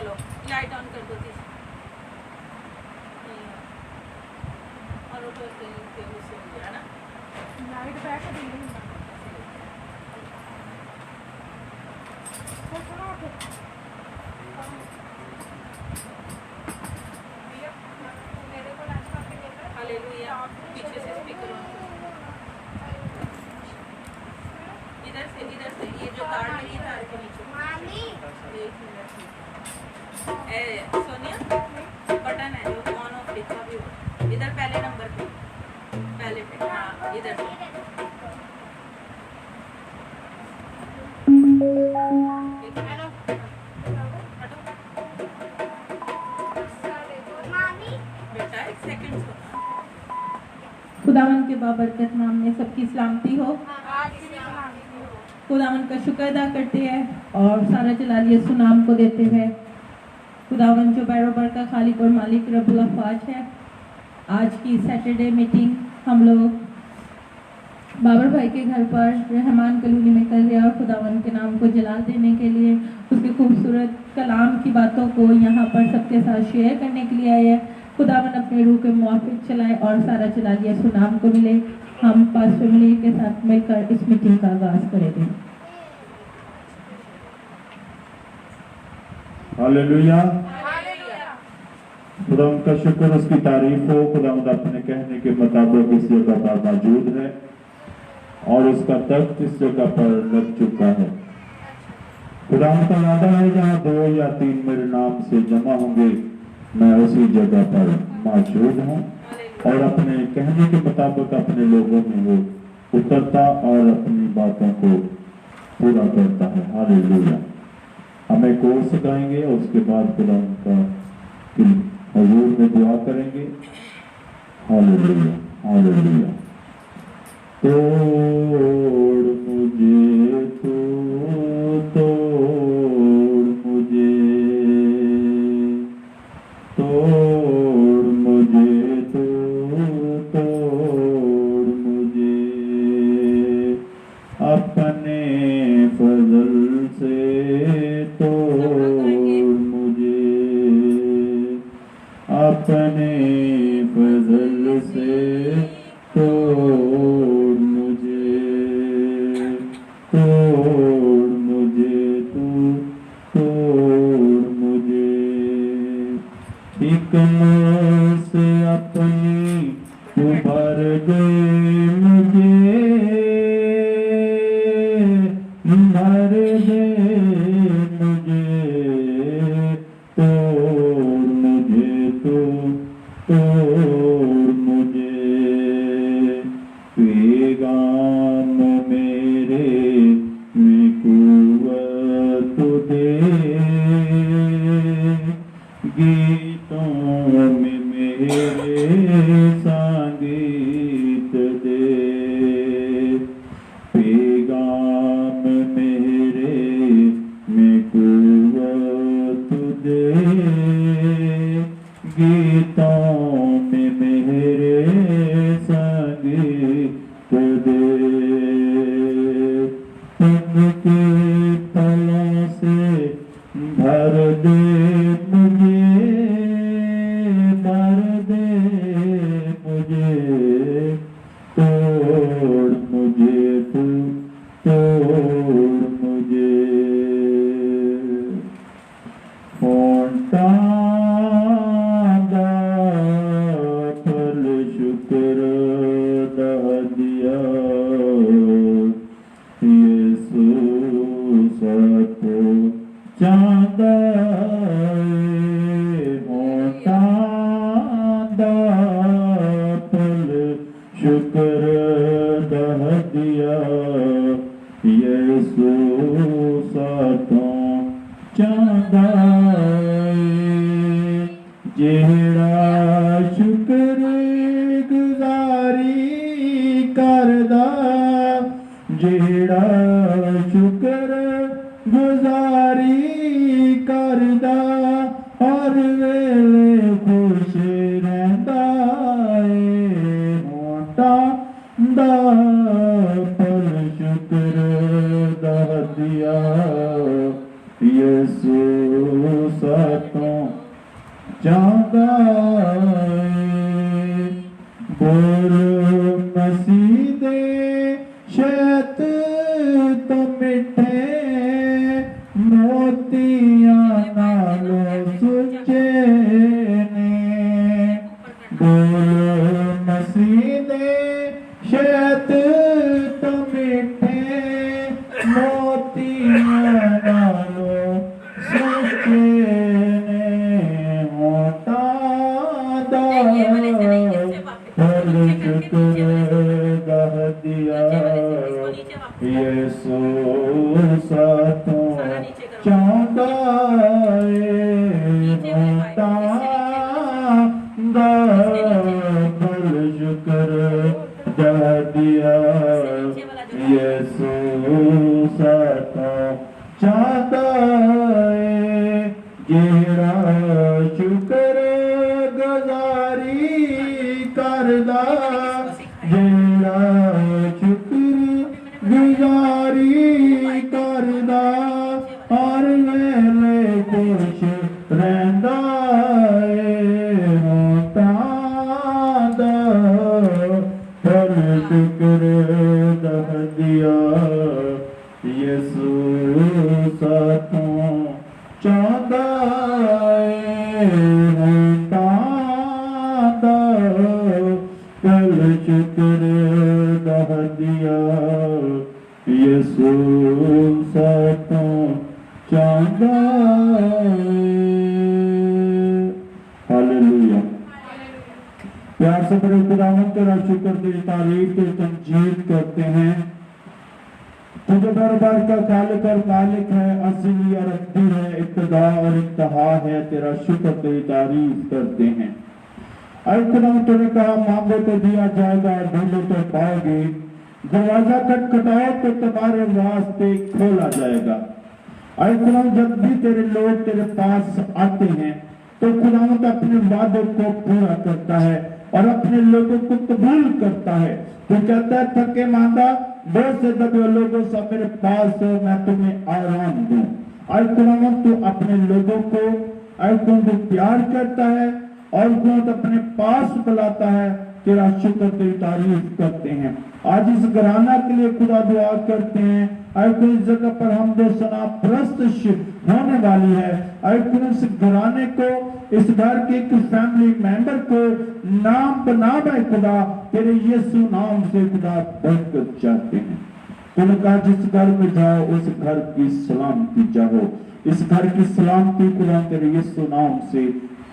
चलो light on कर दो तीसरी और ऊपर के उससे हो गया ना लाइट बैठ दी हालेलुया पीछे से स्पीकर ऑन इधर से ये जो तार लगी तार के नीचे एक मिनट सोनिया बटन है जो ऑन ऑफ लिखा भी हो इधर पहले नंबर पे पहले पे हाँ इधर से बेटा एक सेकंड खुदावन के बाबरकत नाम में सबकी सलामती हो। खुदावन का शुक्र अदा करते हैं और सारा जलाल यीशु नाम को देते हैं। खुदावन जो बैरोबर का खालिक और मालिक रब्बुल अफ़वाज है। आज की सैटरडे मीटिंग हम लोग बाबर भाई के घर पर रहमान कॉलोनी में कर रहे हैं और खुदावन के नाम को जलाल देने के लिए उसके खूबसूरत कलाम की बातों को यहाँ पर सबके साथ शेयर करने के लिए आए हैं। खुदावन अपने रूह के मुआफिक चलाए और सारा जलाल यीशु नाम को मिले। हम पास्टर मुनीर के साथ मिलकर इस मीटिंग का आगाज करेंगे। हालेलुया खुदाम का शुक्र उसकी तारीफ हो। खुदाम अपने कहने के मुताबिक इस जगह पर मौजूद है और उसका तख्त इस जगह पर लग चुका है। खुदाम का वादा है जहाँ 2 या 3 मेरे नाम से जमा होंगे मैं उसी जगह पर मौजूद हूँ और अपने कहने के मुताबिक अपने लोगों में वो उतरता और अपनी बातों को पूरा करता है। हालेलुया हमें कोर्स गाएंगे और उसके बाद खुदा का हजूर में दुआ करेंगे। हालेलुया हालेलुया तोड़ मुझे तोड़ मुझे तोड़ मुझे तोड़ मुझे अपने फजल से तोड़ मुझे अपने फजल से तोड़ मुझे तोड़ मुझे तू तोड़ मुझे हिकमत से अपनी उभर गए मुझे भर दे मुझे तोड़ मुझे तोड़ मुझे पैगाम मेरे में कुव्वत दे गीतों में मेरे संगीत दे पैगाम मेरे में कुव्वत दे गीतों में मेरे संगीत दे उनके फलों से भर दे मुझे तोड़ मुझे तू तोड़ मुझे होंठा दा फल शुक्र दा दिया यीशु सबको चांदा होंठा दा फल शुक्र दह दिया यीशु साथों चांदा जेड़ा शुक्र गुजारी करदा जेड़ा शुक्र गुजारी करदा हर वेले खुश रहंदा है होंठा दा फल शुक्र दा दिया यीशु यीशु सातों चाहता बोलो मसीह दे शैत तो मिठे मोतियां नालो सुचे ने बोलो मसीह दे शैत तो मिठे मोतियां नालो सुचे ने होता दा फल कह दिया यीशु सातों चाहता होता दा फल कह दिया यीशु सातों चाहता जेड़ा शुक्र गुजारी करदा जेड़ा शुक्र गुजारी करदा हर वेले खुश रहंदा होता दा फल शुक्र दह दिया यीशु सातों चाहता होता दा फल शुक्र दह दिया यीशु सातों चाहता हालेलुया। प्यार से बड़े खुदावन तेरा शुक्र तेरी तारीफ तेरी तंजीद करते हैं। तुझे दरबार का खालिक और मालिक है, असली और अब्दी है, इब्तिदा और इंतहा है, तेरा शुक्र तेरी तारीफ करते हैं। अरे खुदावन तूने कहा मांगो तो दिया जाएगा, ढूंढो तो पाओगे, दरवाजा खटखटाओ तो तुम्हारे वास्ते खोला जाएगा। अरे खुदावन जब भी तेरे लोग तेरे पास आते हैं तो खुदावन अपने वादे को पूरा करता है और अपने लोगों को कबूल करता है। तू कहता है थके मांदा बहुत से दबे लोगों से मेरे पास हो, मैं तुम्हें आराम दूं। अरे खुदावन तू अपने लोगों को को प्यार करता है और खुद अपने पास बुलाता है। तेरा शुक्र तेरी तारीफ करते हैं। आज इस घराना के लिए खुदा दुआ करते हैं। इस जगह पर हम दो सना प्रस्तुत होने वाली है। इस घराने को, इस घर के एक फैमिली मेंबर को नाम बनाम है खुदा तेरे यीशु नाम से खुदा बरकत चाहते हैं। तूने कहा जिस घर में जाओ उस घर की सलामती चाहो। इस घर की सलामती खुदा तेरे यीशु नाम से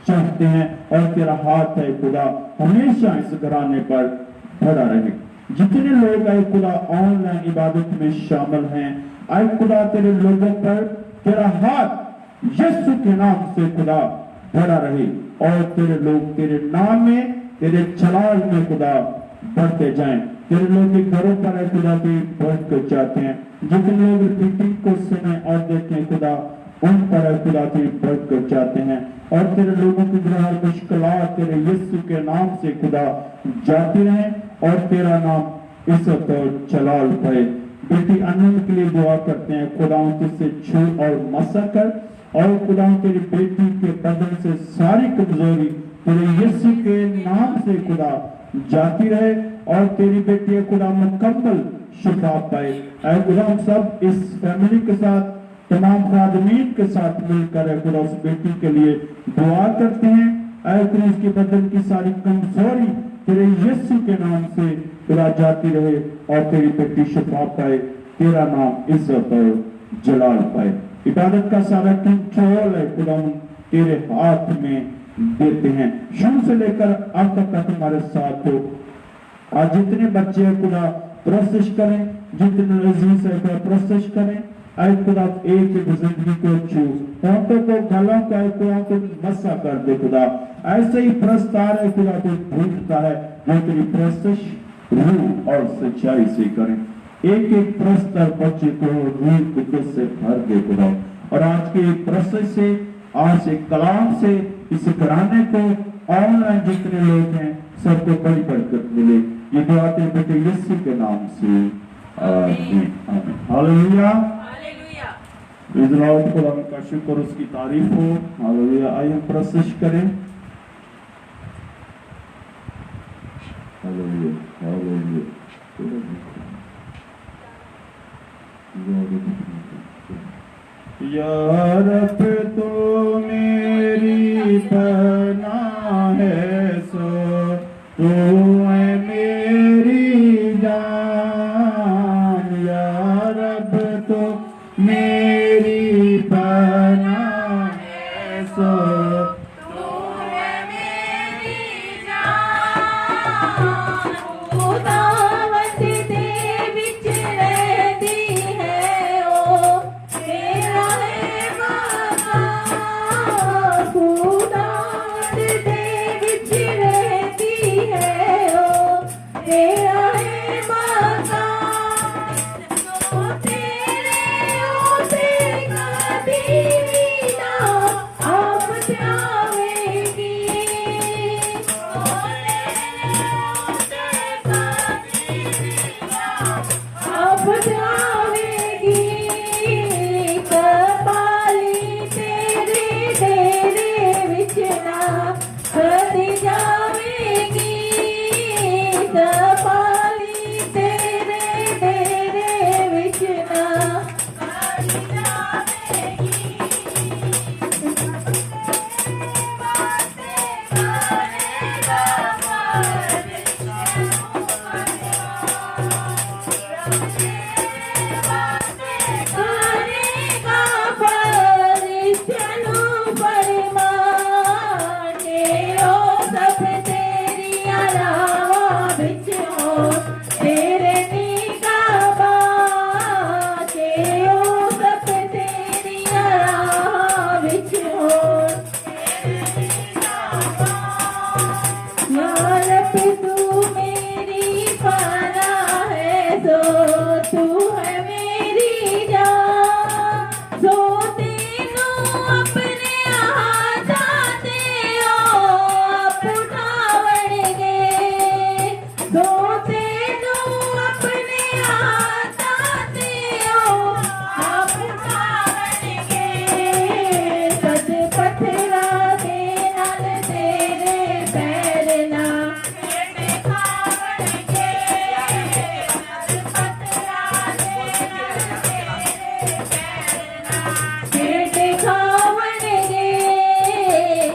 चाहते हैं और तेरा हाथ है खुदा हमेशा इस घराने पर खड़ा रहे। जितने लोग आए खुदा ऑनलाइन इबादत में शामिल हैं, आए खुदा तेरे लोगों पर तेरा हाथ यीशु के नाम से खुदा खड़ा रहे और तेरे लोग तेरे नाम में तेरे जलाल में खुदा बढ़ते जाएं। तेरे लोग के घरों पर है खुदा की बरकत चाहते हैं। जितने लोग मीटिंग को सुने और देखें खुदा उन पर खुदा की बरकत चाहते हैं और तेरे लोगों की ग्रह मुश्किलात तेरे यीशु के नाम से खुदा जाती रहे और तेरा नाम इज्जत और जलाल पाए। बेटी आनंद के लिए दुआ करते हैं खुदा तुझसे छू और मसा कर और खुदा तेरी बेटी के बदन से सारी कमजोरी तेरे यीशु के नाम से खुदा जाती रहे और तेरी बेटी खुदा मुकम्मल शिफा पाए। ऐ खुदा हम सब इस फैमिली के साथ तमाम खादमीन के साथ मिलकर खुदा उस बेटी के लिए दुआ करते हैं। ऐ खुदा उसके बदन की सारी कमजोरी तेरे यीशु के नाम से खुदा जाती रहे और तेरी बेटी शिफा पाए, तेरा नाम इज्जत और जलाल पाए। इबादत का सारा कंट्रोल है खुदा तेरे हाथ में देते हैं। शुरू से लेकर अब तक का तुम्हारे साथ हो। आज जितने बच्चे खुदा प्रस्तुत करें, जितने अजीज है खुदा प्रस्तुत करें। आए खुदा एक जिंदगी को छू, होंठों को गलों का खुदा को मसा कर दे खुदा। ऐसे ही प्रस्तार है खुदा को ढूंढता है जो तेरी प्रस्तुत रूह और सच्चाई से करें। एक एक प्रस्तार बच्चे को रूह कुदरत से भर दे खुदा। और आज के प्रस्तुत से, आज एक कलाम से इस घराने को ऑनलाइन जितने लोग हैं सबको बड़ी बरकत मिले। ये दुआ तेरे बेटे यीशु के नाम से आमीन आमीन हालेलुया। प्रेज़ द लॉर्ड, खुदा का शुक्र, उसकी तारीफ हो। हालेलुया। आइए हम प्रस्तुत करें। Hallelujah, hallelujah. या रब तो मेरी पनाह है, सो तू है मेरी जान। या रब तो मेरी पनाह है, सो तू है मेरी जान। खुदावंद दे विच रहती है ओ मेरा है मकान। खुदावंद दे विच रहती है ओ मेरा है मकान। जो तेरे ओसे कभी ना आप जावेगी। आप जावेगी। कपाली तेरे डेरे विच ना कदी जावेगी। कपाली तेरे डेरे विच ना कदी जावेगी। करेगा फरिश्तों फरमान। तेरो सब तेरी अलावा बिच हो तेरे निगाह। तेरो सब तेरी अलावा बिच हो या रब तू मेरी पनाह है, सो तू है मेरी जान। सो तेनू अपने हाथां ते आप उठावणगे। सो तेनू अपने हाथां ते आप उठावणगे। सद पत्थरां दे नाल तेरे पैर ना खावणगे। पेट खावणगे।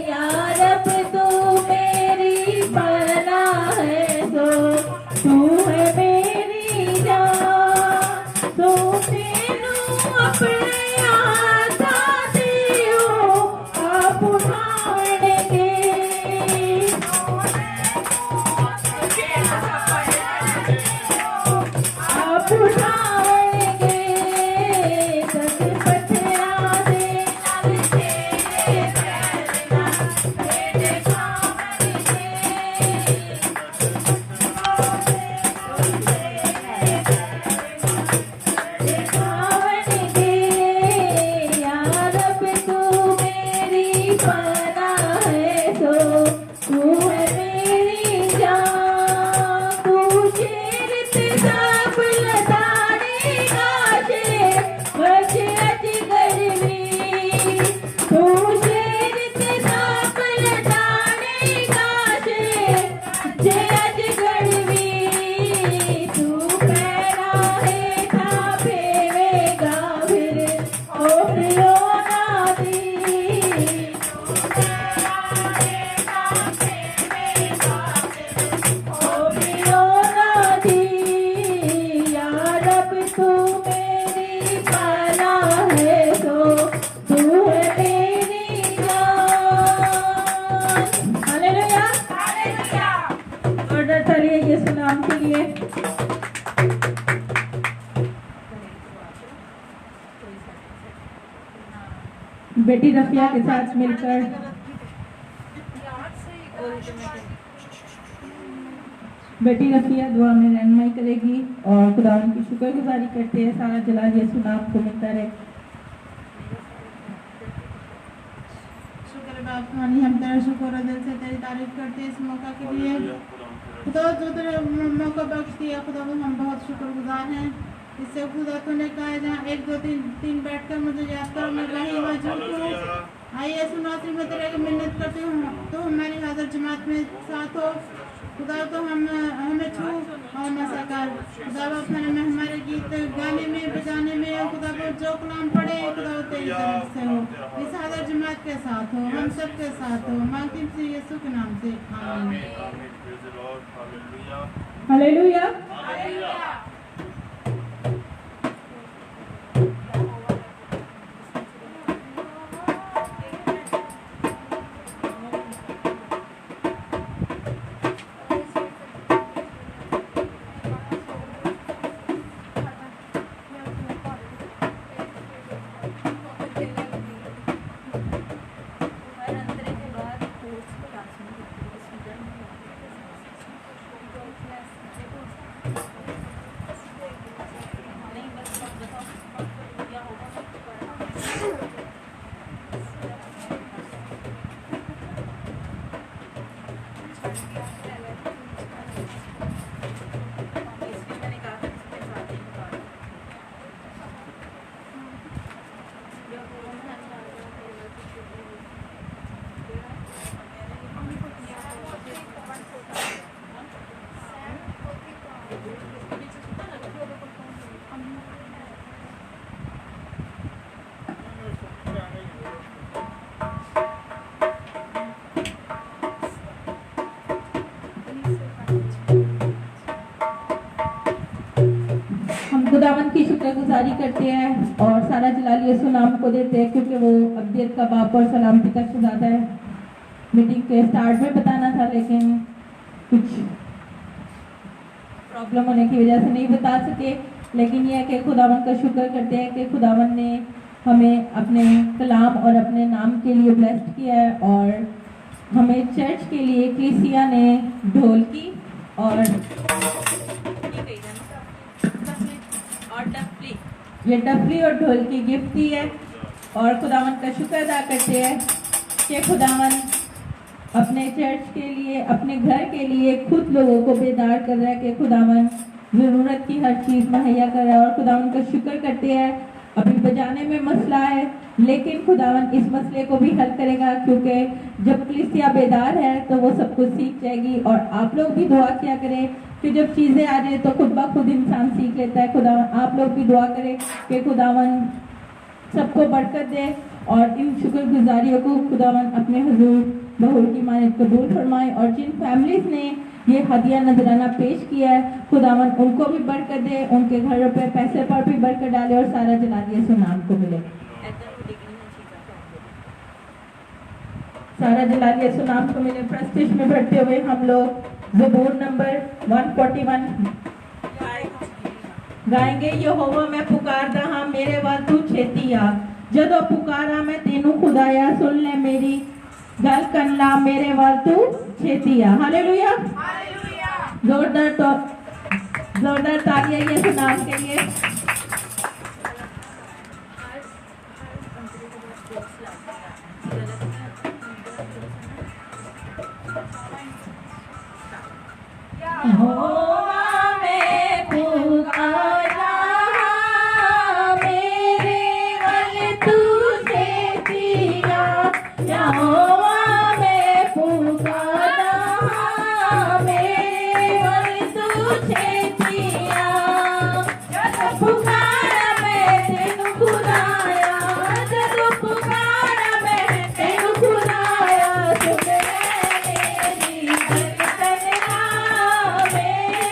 या रब तू मेरी पनाह है, सो तू है मेरी जान। सो तेनू अपने हाथां ते आप उठावणगे। आप उठावणगे। सद पत्थरां दे नाल तेरे पैर ना पेट खावणगे। खावणगे। या रब तू मेरी पनाह है, सो तू है मेरी जान। तू शेर ते सांप लताड़ेगा शे बच अजगर भी। तू शेर ते सांप लताड़ेगा शे बच अजगर भी। तू पैरा हेठा फेवेगा फिर ओ प्रियो नादी। ओ प्रियो नादी। या रब तू मेरी पनाह है, सो तू है मेरी जान। Hallelujah, hallelujah. ऑर्डर चलिए यीशु नाम के लिए। बेटी रफिया के साथ मिलकर बेटी रफिया दुआ में रहनुमाई करेगी और खुदा की शुक्रगुजारी करते हैं। सारा जलाल यीशु नाम को मिलता रहे। शुक्र है आसमानी, हम तेरा शुक्र है, दिल से तेरी तारीफ करते हैं इस मौका के लिए। खुदा जो तेरे मौका बख्श दिया, खुदा हम बहुत शुक्रगुजार हैं। इससे खुदा तो ने कहा जहाँ 1 2 3 बैठकर मुझे याद करो मैं वहीं मौजूद हूँ। आइए सुनाती मैं तेरे को मिन्नत करती हूँ तो हमारी हाजिर जमात में साथ हो। खुदा तो हमें छू और नशा कर। खुदा अपने में हमारे गीत गाने में बजाने में और खुदा को जो कलाम पढ़े खुदा तेरी तरफ से हो। इस हाजिर जमात के साथ हो, हम सब के साथ हो। मांगती से यीशु के नाम से आमीन। हालेलुया। खुदावन की शुक्रगुजारी करते हैं और सारा जलाल यीशु नाम को देते हैं क्योंकि वो अब्दियत का बाप और सलामती का शहजादा है। मीटिंग के स्टार्ट में बताना था लेकिन कुछ प्रॉब्लम होने की वजह से नहीं बता सके। लेकिन यह है कि खुदावन का शुक्र करते हैं कि खुदावन ने हमें अपने कलाम और अपने नाम के लिए ब्लेस्ड किया है और हमें चर्च के लिए क्लीसिया ने ढोलकी और ये डफली और ढोल की गिफ्ट दी है। और खुदावन का शुक्र अदा करते हैं कि खुदावन अपने चर्च के लिए अपने घर के लिए खुद लोगों को बेदार कर रहा है कि खुदावन ज़रूरत की हर चीज़ मुहैया कर रहा है। और खुदावन का शुक्र करते हैं अभी बजाने में मसला है लेकिन खुदावन इस मसले को भी हल करेगा क्योंकि जब कलीसिया बेदार है तो वो सब कुछ सीख जाएगी। और आप लोग भी दुआ किया करें कि जब चीज़ें आ जाए तो खुद ब खुद इंसान सीख लेता है। खुदावन आप लोग भी दुआ करें कि खुदावन सबको बरकत दे और इन शुक्रगुजारियों को खुदावन अपने हुजूर बहूर की मानित कबूल फरमाए। और जिन फैमिलीज ने ये हदिया नजराना पेश किया है खुदावन उनको भी बरकत दे, उनके घरों पे पैसे पर भी बरकत डाले और सारा जलाल यीशु नाम को मिले। सारा जलाल यीशु नाम को मिले। प्रस्तिश में बढ़ते हुए हम लोग ज़बूर नंबर 141 गाएंगे। यहोवा मैं पुकारदा हां मेरे वाल तू छेती आ, जदों पुकारा मैं तेनू खुदाया सुन ले मेरी गल कर ला मेरे वाल तू छेती आ। हालेलुया। जोरदार तालियां यीशु नाम के लिए। यहोवा मैं पुकारा मेरे वल तू छेती आ, यहोवा मैं पुकारा मेरे वल तू छेती आ। जब पुकारा मैं तेनू खुदाया, जब पुकारा मैं तेनू खुदाया सुन ले मेरी गल कर ला मेरे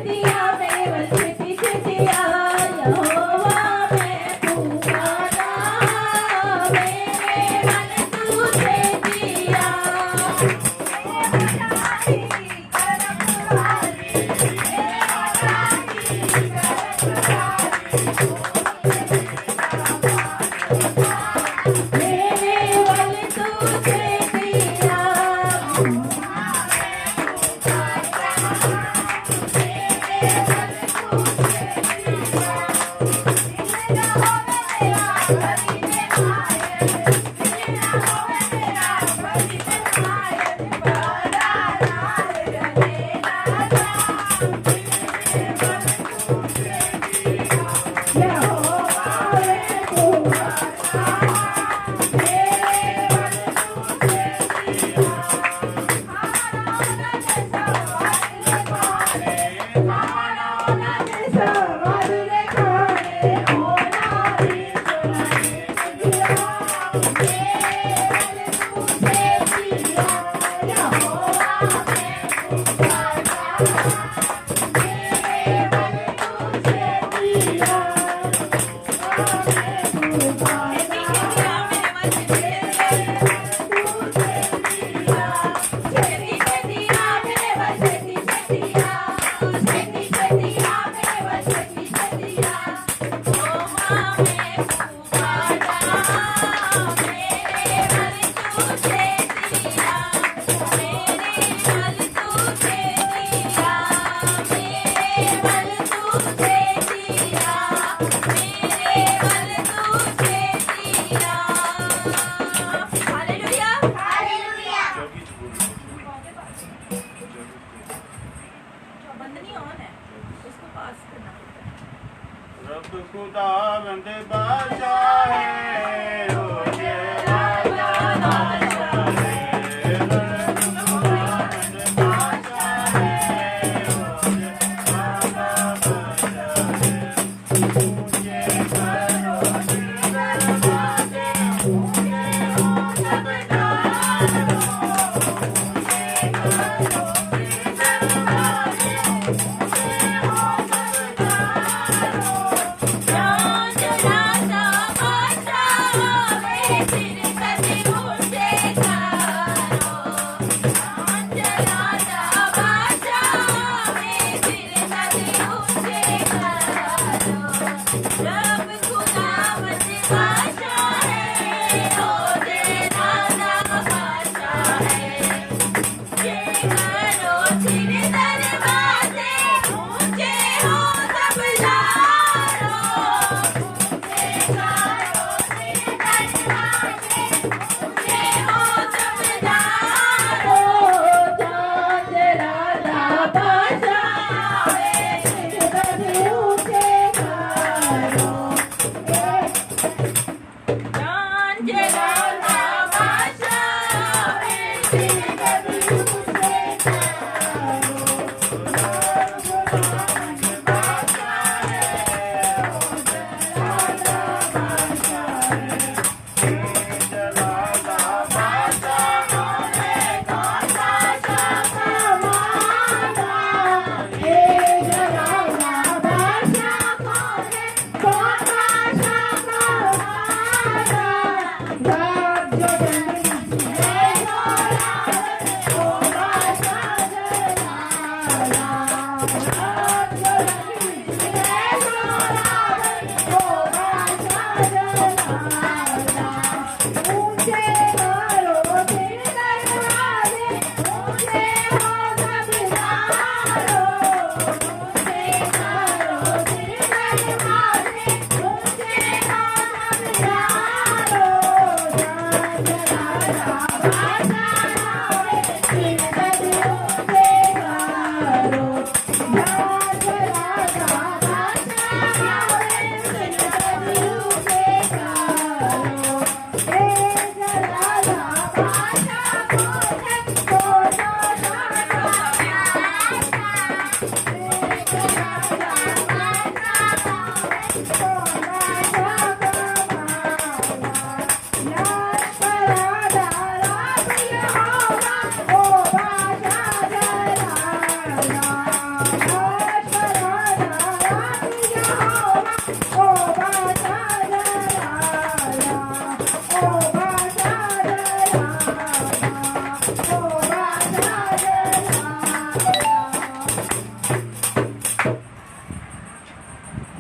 छेतिया मेरे बल छेती छेतिया यहोवा मैं पुकारा मेरे बल तू छेतिया मेरे बल तू छेतिया बंदनी ऑन है उसको पास करना पड़ता है रब खुदावंद बादशाह है ओ ये राजा बादशाह है रब खुदावंद बादशाह है ओ ये राजा बादशाह है मुझे करो दरवाजे मुझे हो सबदार मुझे करो दरवाजे राजा राजा बादशाह मेरे सिर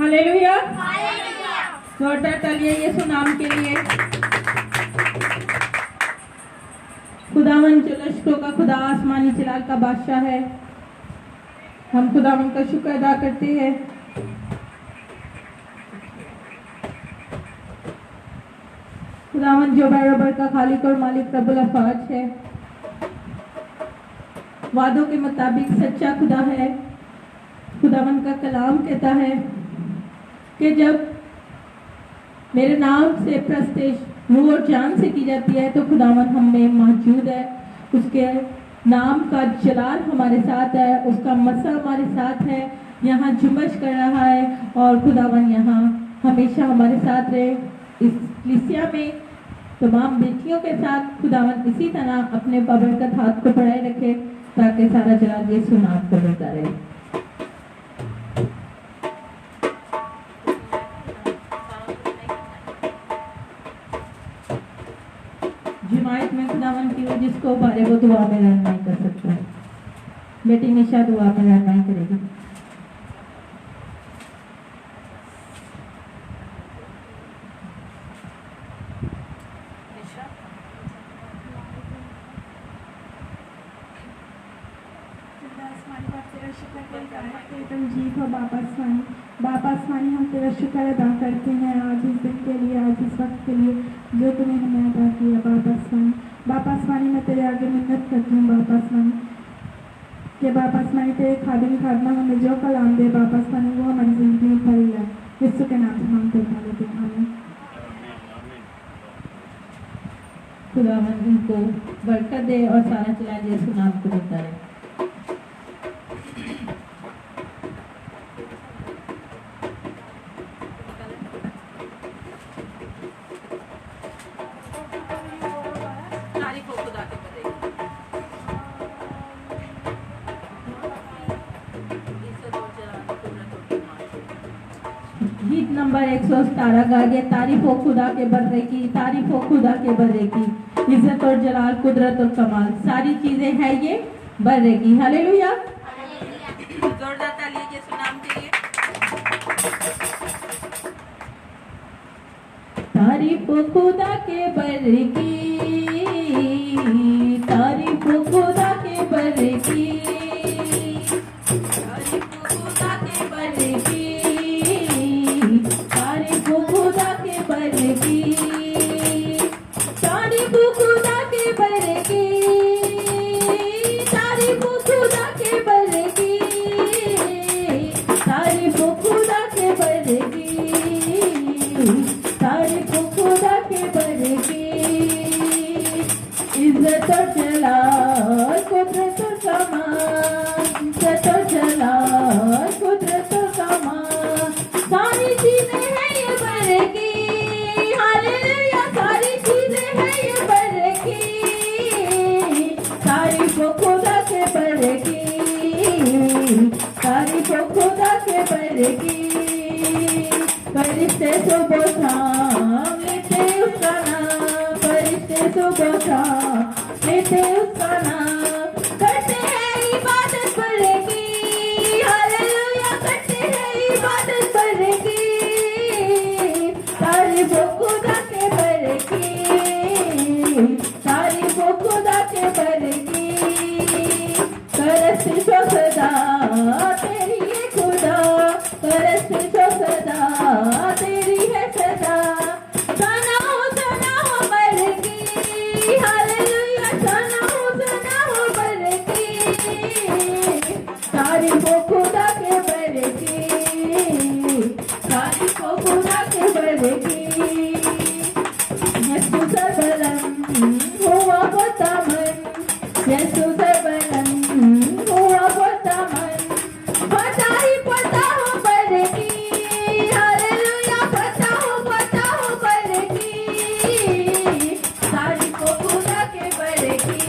हालेलुया। जोरदार तालियां यीशु नाम के लिए। खुदावन जो लश्करों का खुदा, आसमानी जलाल का बादशाह है, हम खुदावन का शुक्र अदा करते हैं। खुदावन जो बराबर का खालिक और मालिक रब्बुल अफवाज है, वादों के मुताबिक सच्चा खुदा है। खुदावन का कलाम कहता है कि जब मेरे नाम से प्रस्तिश रूह और जान से की जाती है तो खुदावन हम में मौजूद है। उसके नाम का जलाल हमारे साथ है, उसका मसा हमारे साथ है, यहाँ जुम्मश कर रहा है और खुदावन यहाँ हमेशा हमारे साथ रहे। इस कलीसिया में तमाम बेटियों के साथ खुदावन इसी तरह अपने बबरकत हाथ को बढ़ाए रखे ताकि सारा जलाल यीशु नाम को मिलता रहे। जमायत में खुदावन की वो जिसको बारे वो दुआ में रहनुमाई कर सकता है। बेटी निशा दुआ में रहनुमाई करेगी। जीत हो बाप आसमानी, हम तेरा शुक्र अदा करते हैं आज इस दिन के लिए, आज इस वक्त के लिए जो तूने हमें अदा किया। बाप आसमानी मैं तेरे आगे मिन्नत करती हूँ बाप आसमानी कि बाप आसमानी तेरे खादिम खादमा हमें जो कलाम दे बाप आसमानी वो हमारी जिंदगी में भरी है। यीशु के नाम से हम तेरे लेते हैं, आमीन। खुदावन इनको बरकत दे और सारा चला यीशु नाम को देता रहे। तारीफ हो खुदा के बदले। गीत नंबर 117 गा गया, तारीफ हो खुदा के बर्रे की, तारीफ हो खुदा के बर्रे की, इज्जत और जलाल, कुदरत और कमाल, सारी चीजें हैं ये बर्रे की। हालेलुया। जोरदार तालियां यीशु नाम के लिए। तारीफ हो खुदा के बर्रे की, तारीफ हो खुदा के बर्रे की, तारीफ हो खुदा के बर्रे की, तारीफ हो खुदा के बर्रे की, तारीफ हो खुदा के बर्रे की, तारीफ हो खुदा के बर्रे की, तारीफ हो खुदा के बर्रे की, तारीफ हो खुदा के बर्रे की, इज्जत और जलाल, कुदरत और कमाल, इज्जत और जलाल, कुदरत और कमाल, सारी चीजें हैं ये बर्रे की। हालेलुया। सारी चीजें हैं ये बर्रे की, तारीफ हो खुदा के बर्रे की, तारीफ हो खुदा के बर्रे की, फरिश्ते सुबह शाम लेते उसका नाम, फरिश्ते सुबह शाम लेते उसका नाम, करते हैं इबादत बर्रे की। हालेलुया। करते हैं इबादत बर्रे की, तारीफ हो खुदा के बर्रे की, तारीफ हो खुदा के बर्रे की, करस्ते सो सदा तेरी है खुदा, करस्ते सो सदा तेरी है सदा, सना हो बर्रे की। हालेलुया। सना हो बर्रे की, तारीफ हो खुदा के बर्रे की, तारीफ हो खुदा के बर्रे की, यीशु सरबलंद हुआ होता मन, यीशु सरबलंद हुआ होता मन, पता ही पता हो बर्रे की। हालेलुया। पता हो बर्रे की, तारीफ हो खुदा के बर्रे की,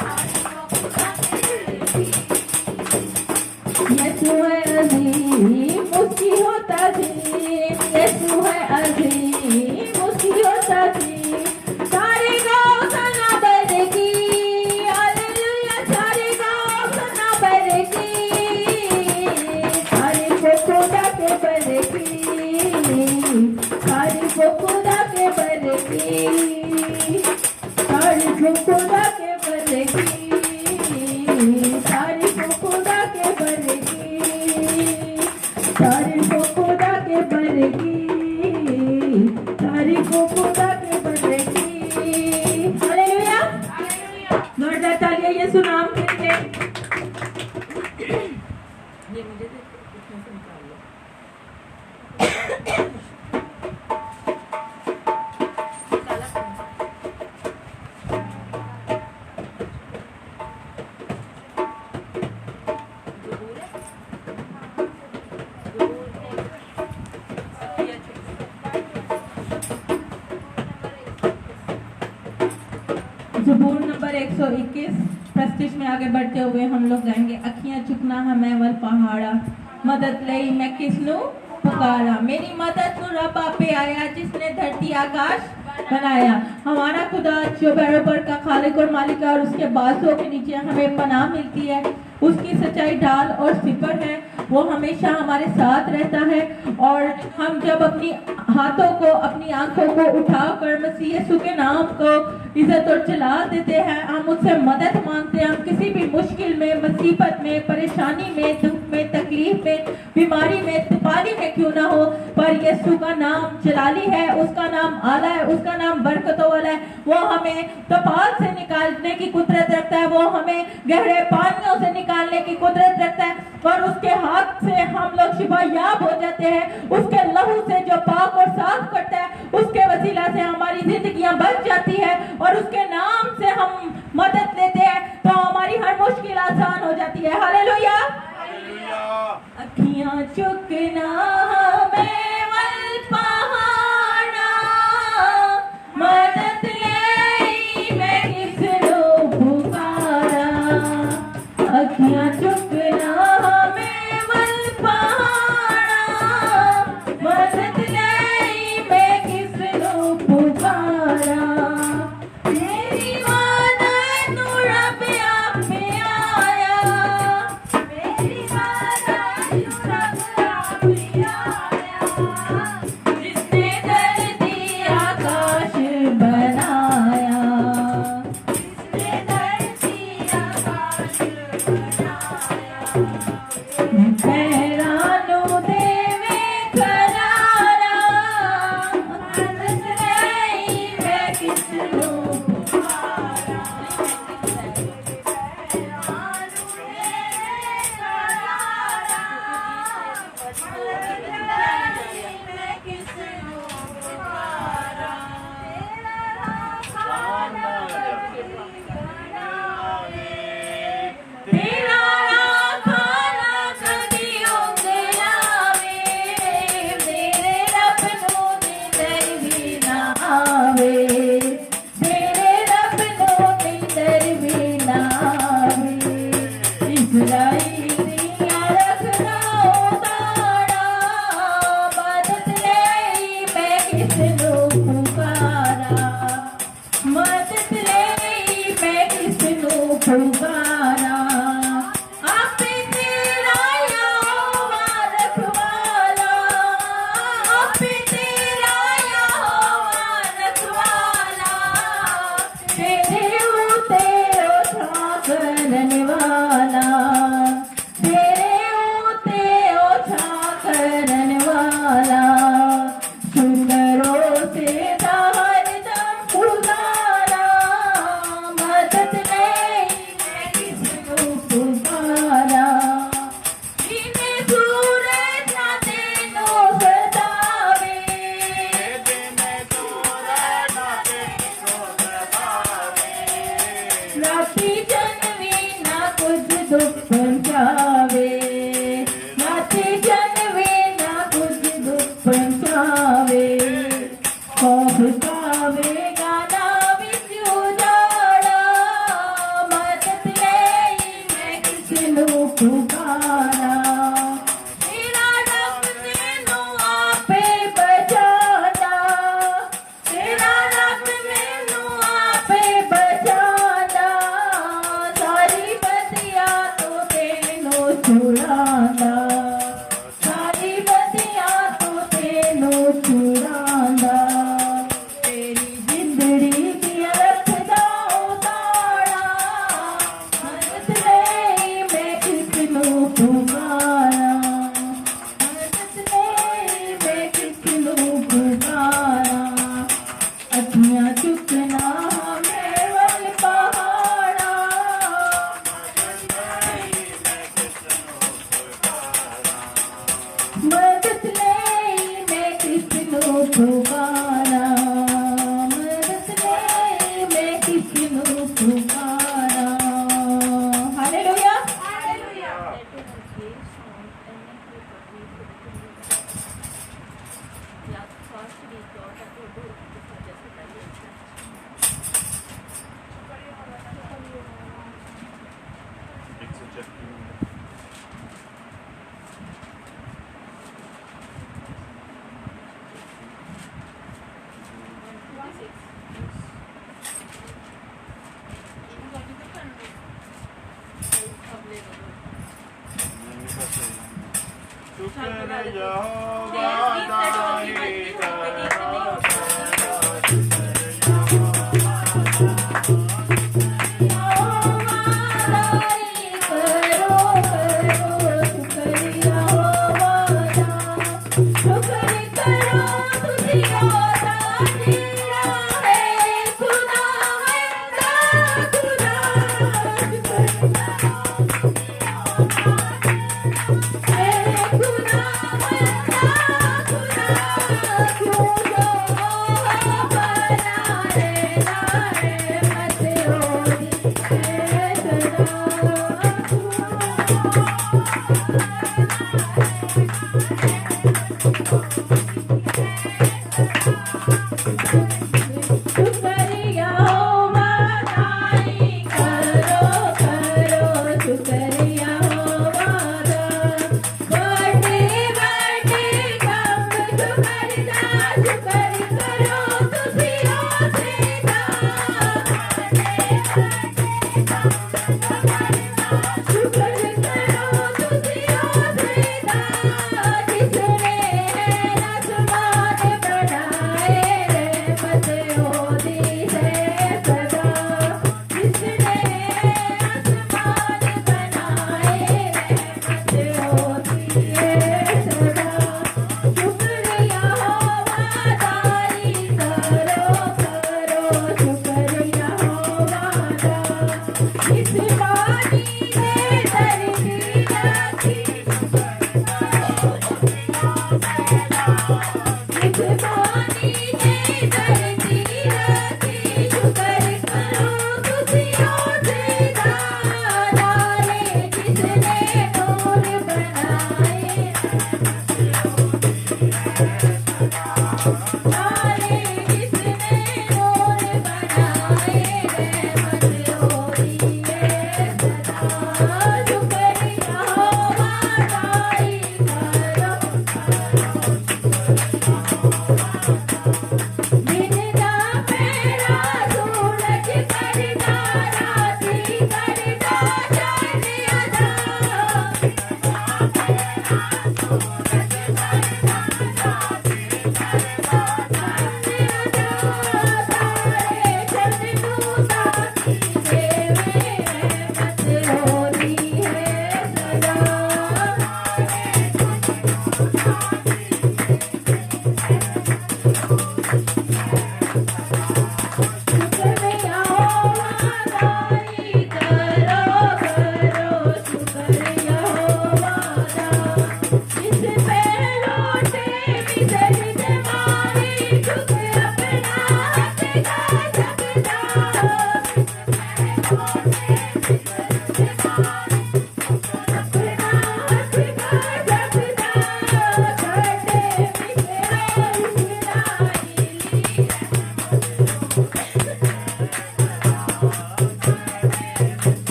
तारीफ हो खुदा के बर्रे की, यीशु है अजीम उसकी होता अजीम, यीशु है अजीम उसकी होता अजीम, सारे गाँव सना बर्रे की। हालेलुया। सारे गाँव सना बर्रे की, तारीफ हो खुदा तारीफों खुदा के बर की, तारीफों खुदा के बर की। हालेलुया। जोरदार तालियां यीशु नाम के लिए। ये मुझे दे दो, इसमें से निकाल लो। काला कौन सा? ज़बूर है? ज़बूर है। सखिया ज़बूर नंबर 121। प्रस्तिश में आगे बढ़ते हुए हम लोग गाएंगे, अखियां चुकना हमें वल पहाड़ा, मदद लई मैं किसनु पुकारा। मेरी मदद तो रब आपे आया जिसने धरती आकाश बनाया। हमारा खुदा जो बराबर का खालिक और मालिक है और उसके बाजों के नीचे हमें पनाह मिलती है। उसकी सच्चाई ढाल और सिपर है, वो हमेशा हमारे साथ रहता है। और हम जब अपनी हाथों को, अपनी आंखों को उठाकर मसीह यीशु के नाम को इज्जत और चला देते हैं, हम उससे मदद मांगते हैं। हम किसी भी मुश्किल में, मुसीबत में, परेशानी में, दुख में, तकलीफ में, बीमारी में, तूफानी में क्यों ना हो, पर यीशु का नाम जलाली है, उसका नाम आला है, उसका नाम बरकतों वाला है। वो हमें तपाल से निकालने की कुदरत रखता है, वो हमें गहरे पानियों से निकालने की कुदरत रखता है। और उसके हाथ से हम लोग शिफायाब हो जाते हैं। उसके लहू से जो पाक और साफ करता है, उसके वसीला से हमारी जिंदगियां बच जाती है। और उसके नाम से हम मदद लेते हैं तो हमारी हर मुश्किल आसान हो जाती है। हालेलुया। अखियां चुकना हमें वल पहाड़ा, मदद लई मैं किसनु पुकारा। अखियां चुकना हमें वल पहाड़ा, मदद लई मैं किसनु पुकारा। मेरी मदद नू रब आपे आया, मेरी मदद नू रब आपे आया, जिसने धरती आकाश बनाया, जिसने धरती आकाश बनाया। पैरानू देवे करारा, मदद लई मैं किसनु पुकारा। पैरानू देवे करारा, मदद लई मैं किसनु पुकारा। तेरा खाना कदी उंगलावे, मेरे रब नू नींदर भी ना आवे, मेरे रब नू नींदर भी ना आवे। इस्राएलियां रखना उतारा, मदद लई मैं किसनु पुकारा, मदद लई मैं किसनु पुकारा। आपे तेरा यहोवा रखवाला, आपे तेरा यहोवा रखवाला, तेरे ऊते ओछा करने वाला, तेरे ऊते ओछा करने वाला। सुंदरों से हरदम उतारा, मदद लई मैं किसनु पुकारा। जिन्हें सूरज ना तेनू सतावे, राती जन भी ना कुछ दुख पहुंचावे, राती जन भी ना कुछ दुख पहुंचावे। खौफ खावेगा ना विच उजाड़ा, मदद लई मैं किसनु पुकारा। शुक्र यहोवा दाई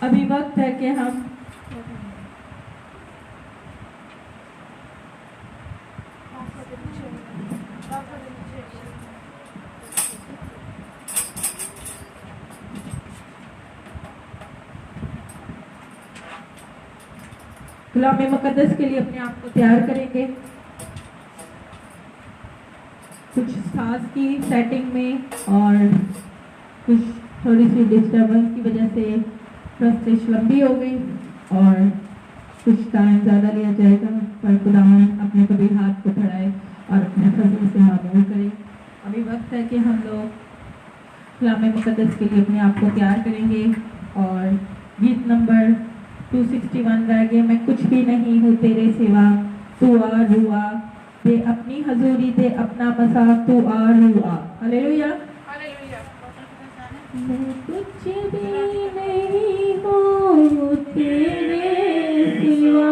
अभी वक्त है कि हम कलाम मुकद्दस के लिए अपने आप को तैयार करेंगे। कुछ सांस की सेटिंग में और कुछ थोड़ी सी डिस्टर्बेंस की वजह से प्रोसेस लंबी हो गई और कुछ टाइम ज़्यादा लिया जाएगा, पर खुदावन अपने कभी हाथ को बढ़ाए और अपने फजल से मामूल करे। अभी वक्त है कि हम लोग कलाम मुक़द्दस के लिए अपने आप को तैयार करेंगे और गीत नंबर 261 गा के मैं कुछ भी नहीं हूँ तेरे सिवा, तू आ रुआ, दे अपनी हजूरी दे अपना मसाक, तू आ रुआ। हालेलुया। मैं कुछ भी नहीं हूँ तेरे सिवा,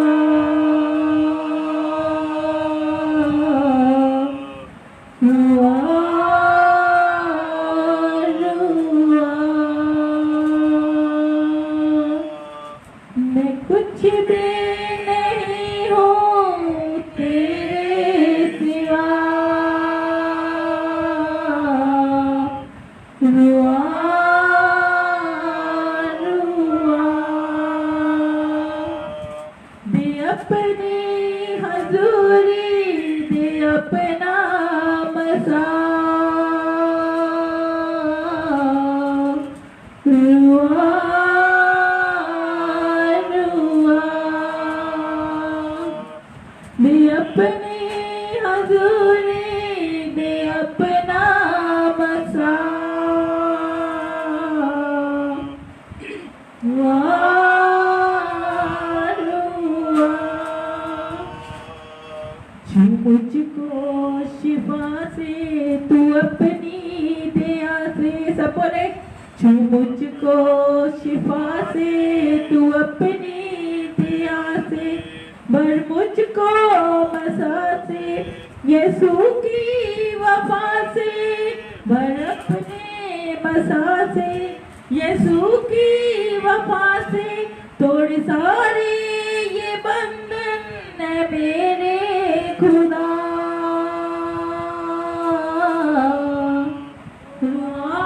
रुआ रुआ, मैं कुछ भी नहीं हूँ तेरे सिवा, रुआ रुआ, दे अपनी हजूरी दे अपना मसा, रुआ रुआ, दे अपनी हजूरी दे अपना मसा, रुआ रुआ, छू मुझको शिफा से तू अपनी दया से, सब बोले छू मुझको शिफा से तू अपनी दया से, भर मुझको मसा से यीशु की वफा से, भर अपने मसा से यीशु की वफा से, तोड़ सारे ये बंधन है मेरे खुदा, रुआ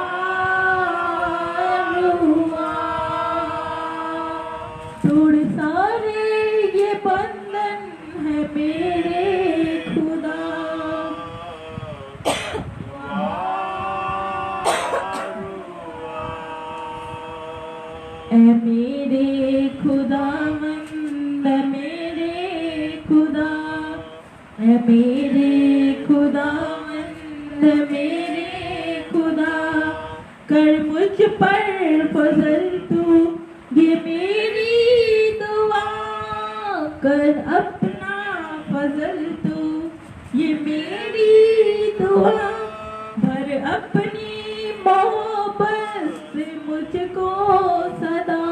रुआ, तोड़ सारे ये बंधन है मेरे खुदा, ऐ मेरे खुदावंद मेरे खुदा, ऐ मेरे खुदावंद मेरे खुदा, कर मुझ पर फजल तू ये मेरी दुआ, कर अपना फजल तू ये मेरी दुआ, भर अपनी मोहब्बत से मुझको सदा,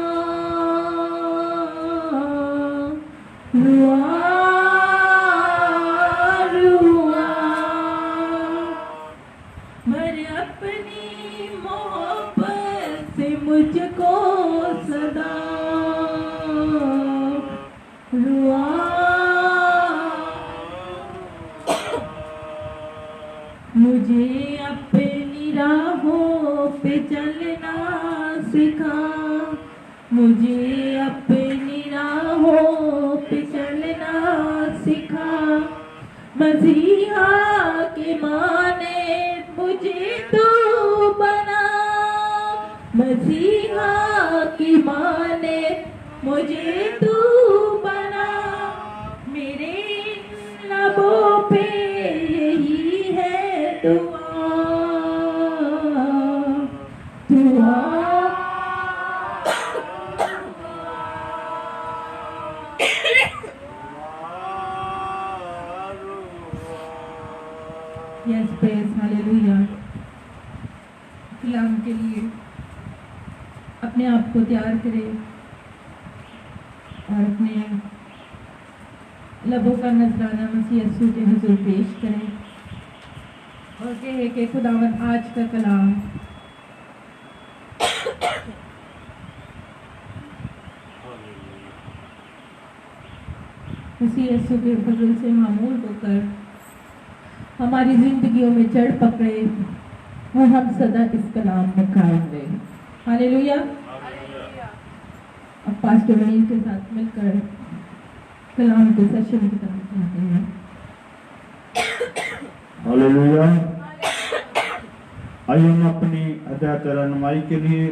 रुआ रुआ, भर अपनी मोहब्बत से मुझको सदा, रुआ मुझे अपनी राहों पे चलना सिखा, मुझे अपनी राहों पे चलना सिखा, मसीहा के माने मुझे तू बना, मसीहा की माने मुझे तू बना, मेरे लबों पे यही है दुआ, दुआ यस प्रेज हालेलुया। कलाम के लिए अपने आप को तैयार करें और अपने लबों का नजराना मसीह यीशु के हुजूर पेश करें और कहे कि खुदावन आज का कलाम मसीह यीशु के फजल से मामूल होकर हमारी जिंदगियों में जड़ पकड़े और हम सदा इस कलाम में कायम रहे। हालेलुया। अब पास्टर वनील के साथ मिलकर कलाम के सेशन की तरफ जाते हैं। हालेलुया। आइए हम अपनी हिदायत रहनुमाई के लिए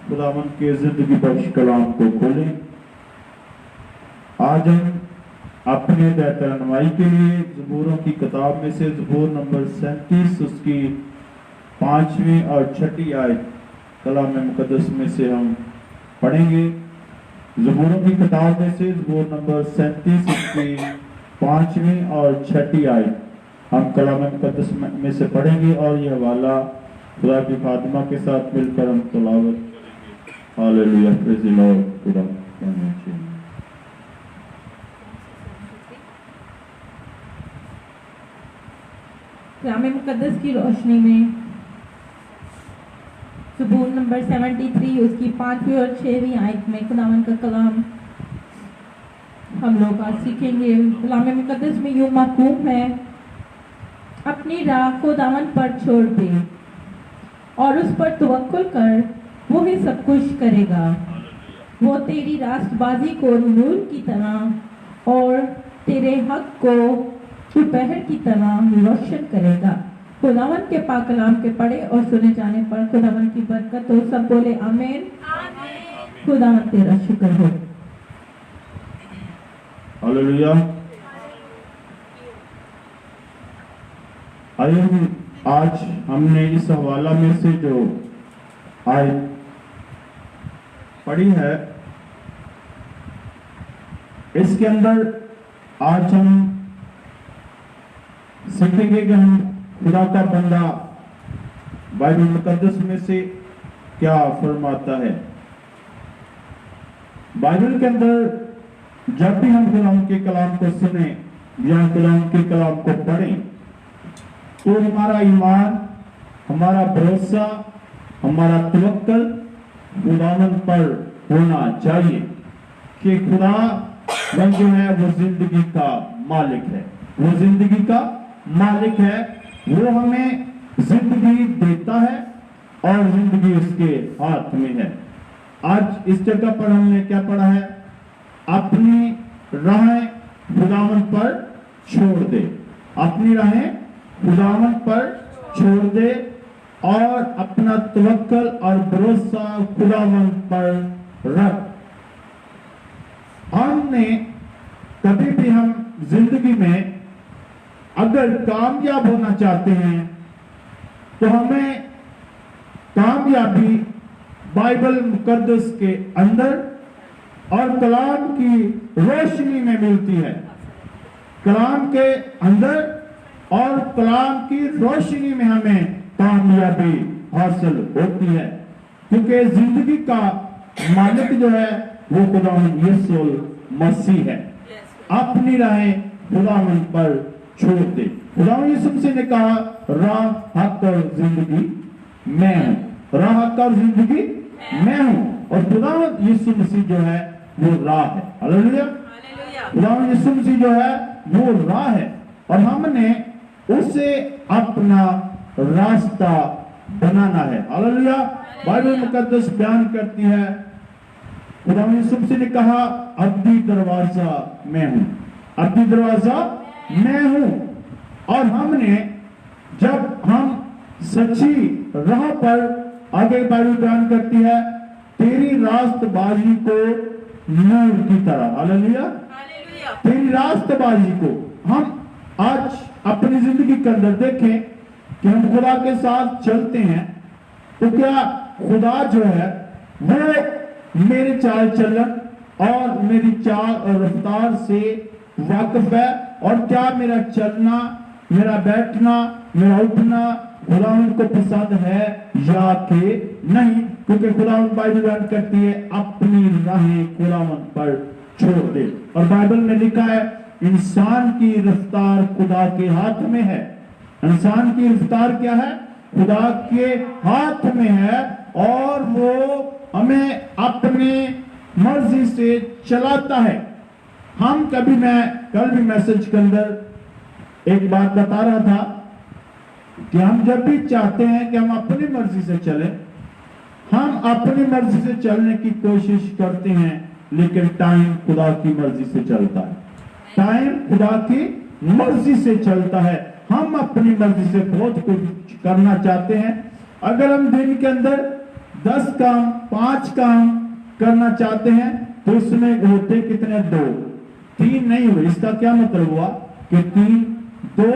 खुदावंद के जिंदगी बख्श कलाम को खोलें। आज हम अपनी हिदायत रहनुमाई के लिए ज़बूरों की किताब में से ज़बूर नंबर 37 उसकी 5वीं और 6ठी आयत कलाम मुकद्दस में से हम पढ़ेंगे। ज़बूरों की किताब में से ज़बूर नंबर 37 उसकी 5वीं और 6ठी आयत हम कलाम मुकद्दस में से पढ़ेंगे और यह हवाला खुदा की फातिमा के साथ मिलकर हम तिलावत हालेलुया प्रेज़ द लॉर्ड खुदा कलाम मुकद्दस की रोशनी में ज़बूर नंबर 73 उसकी 5वीं और 6वीं आयत में खुदावंद का कलाम हम लोग आज सीखेंगे। कलाम मुकद्दस में यूं मकूम है, अपनी राह खुदावंद पर छोड़ दे और उस पर तवक्कुल कर, वो ही सब कुछ करेगा। वो तेरी रास्तबाजी को नूर की तरह और तेरे हक को दोपहर की तरह रोशन करेगा। खुदावंद के पाक कलाम के पढ़े और सुने जाने पर खुदावंद की बरकत हो। सब बोले आमीन। खुदावंद तेरा शुक्र हो। हालेलुया। आइए आज हमने इस हवाला में से जो आयत पढ़ी है इसके अंदर आज हम सीखेंगे कि हम खुदा का बंदा बाइबल मुकद्दस में से क्या फरमाता है। बाइबल के अंदर जब भी हम खुदा के कलाम को सुने या खुदा के कलाम को पढ़ें तो हमारा ईमान, हमारा भरोसा, हमारा तवक्कुल खुदावंद पर होना चाहिए कि खुदा जो है वो जिंदगी का मालिक है, वो जिंदगी का मालिक है, वो हमें जिंदगी देता है और जिंदगी उसके हाथ में है। आज इस जगह पर हमने क्या पढ़ा है? अपनी राहें खुदावंद पर छोड़ दे, अपनी राहें खुदावंद पर छोड़ दे और अपना तवक्कुल और भरोसा खुदावंद पर रख। हमने कभी भी हम जिंदगी में अगर कामयाब होना चाहते हैं तो हमें कामयाबी बाइबल मुकद्दस के अंदर और कलाम की रोशनी में मिलती है। कलाम के अंदर और कलाम की रोशनी में हमें कामयाबी हासिल होती है, क्योंकि जिंदगी का मालिक जो है वो खुदावंद यीशु मसीह है। अपनी राहें खुदावंद पर छोड़ दे। खुदावंद यीशु मसीह ने कहा राह, हक और जिंदगी मैं हूं, राह, हक और जिंदगी मैं हूं। और खुदावंद यीशु मसीह जो है वो राह है। हालेलुया। खुदावंद यीशु मसीह जो है वो राह है और हमने उसे अपना रास्ता बनाना है। हालेलुया। बाइबल मुकद्दस बयान करती है, खुदावंद यीशु मसीह ने कहा अब्दी दरवाजा मैं हूं, अब्दी दरवाजा मैं हूं। और हमने जब हम सच्ची राह पर आगे बाइबल बयान करती है तेरी रास्तबाजी को नूर की तरह। हालेलुया। तेरी रास्तबाजी को हम आज अपनी जिंदगी के अंदर देखें कि हम खुदा के साथ चलते हैं तो क्या खुदा जो है वो मेरे चाल चलन और मेरी चाल और रफ्तार से वाकिफ है, और क्या मेरा चलना, मेरा बैठना, मेरा उठना खुदा को पसंद है या कि नहीं। क्योंकि खुदा बाइबल बयान करती है अपनी राहें खुदावंद पर छोड़ दे। और बाइबल में लिखा है इंसान की रफ्तार खुदा के हाथ में है। इंसान की रफ्तार क्या है? खुदा के हाथ में है और वो हमें अपने मर्जी से चलाता है। हम मैं कल भी मैसेज के अंदर एक बात बता रहा था कि हम जब भी चाहते हैं कि हम अपनी मर्जी से चलें, हम अपनी मर्जी से चलने की कोशिश करते हैं, लेकिन टाइम खुदा की मर्जी से चलता है। टाइम खुदा की मर्जी से चलता है। हम अपनी मर्जी से बहुत कुछ करना चाहते हैं, अगर हम दिन के अंदर 10 काम 5 काम करना चाहते हैं तो इसमें होते कितने? 2 3 नहीं हुए। इसका क्या मतलब हुआ कि 2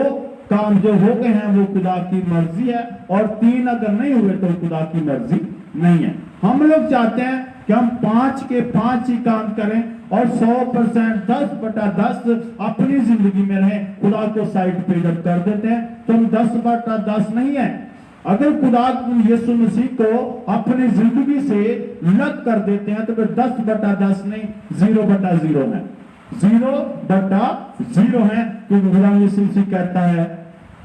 काम जो हो गए हैं वो खुदा की मर्जी है, और 3 अगर नहीं हुए तो खुदा की मर्जी नहीं है। हम लोग चाहते हैं कि हम 5 के 5 ही काम करें और 100% 10/10 अपनी जिंदगी में रहें। खुदा को साइड पे जब कर देते हैं तो हम 10/10 नहीं है। अगर खुदा यीशु मसीह को अपनी जिंदगी से अलग कर देते हैं तो फिर 10/10 नहीं 0/0 है, 0/0 है। क्योंकि खुदा यीशु मसीह कहता है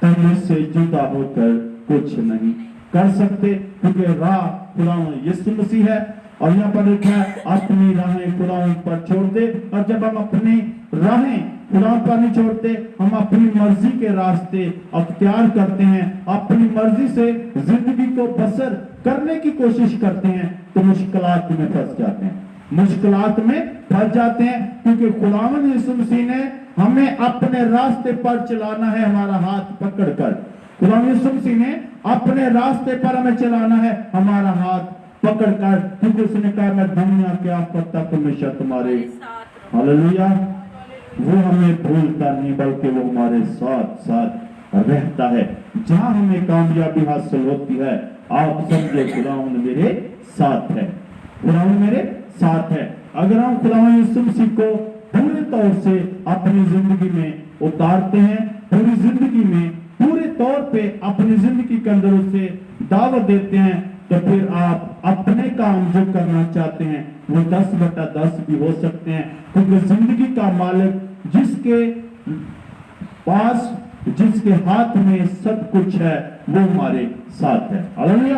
तुम मुझसे जुदा होकर कुछ नहीं कर सकते, क्योंकि राह खुदा यीशु मसीह है। और यहाँ पर लिखा है अपनी राहें खुदा पर छोड़ दे। और जब हम अपनी राहें खुदा पर नहीं छोड़ते, हम अपनी मर्जी के रास्ते अख्तियार करते हैं, अपनी मर्जी से जिंदगी को बसर करने की कोशिश करते हैं, तो मुश्किलात में फंस जाते हैं, मुश्किलात में फंस जाते हैं। क्योंकि खुदावंद यीशु मसीह ने हमें अपने रास्ते पर चलाना है, हमारा हाथ पकड़कर। खुदावंद यीशु मसीह ने अपने रास्ते पर हमें चलाना है, हमारा हाथ पकड़कर, क्योंकि उसने कहा मैं दुनिया के आखिर तक हमेशा तुम्हारे साथ हालेलुया। वो हमें भूलता नहीं बल्कि वो हमारे साथ साथ रहता है। जहां हमें कामयाबी हासिल होती है आप समझे खुदावंद मेरे साथ है, खुदावंद मेरे साथ है। अगर हम खुदावंद यीशु मसीह को पूरे तौर से अपनी जिंदगी में उतारते हैं, पूरी जिंदगी में पूरे तौर पे अपनी जिंदगी के अंदर उसे दावत देते हैं, तो फिर आप अपने काम जो करना चाहते हैं वो 10/10 भी हो सकते हैं। क्योंकि जिंदगी का मालिक जिसके पास जिसके हाथ में सब कुछ है वो हमारे साथ है। हालेलुया।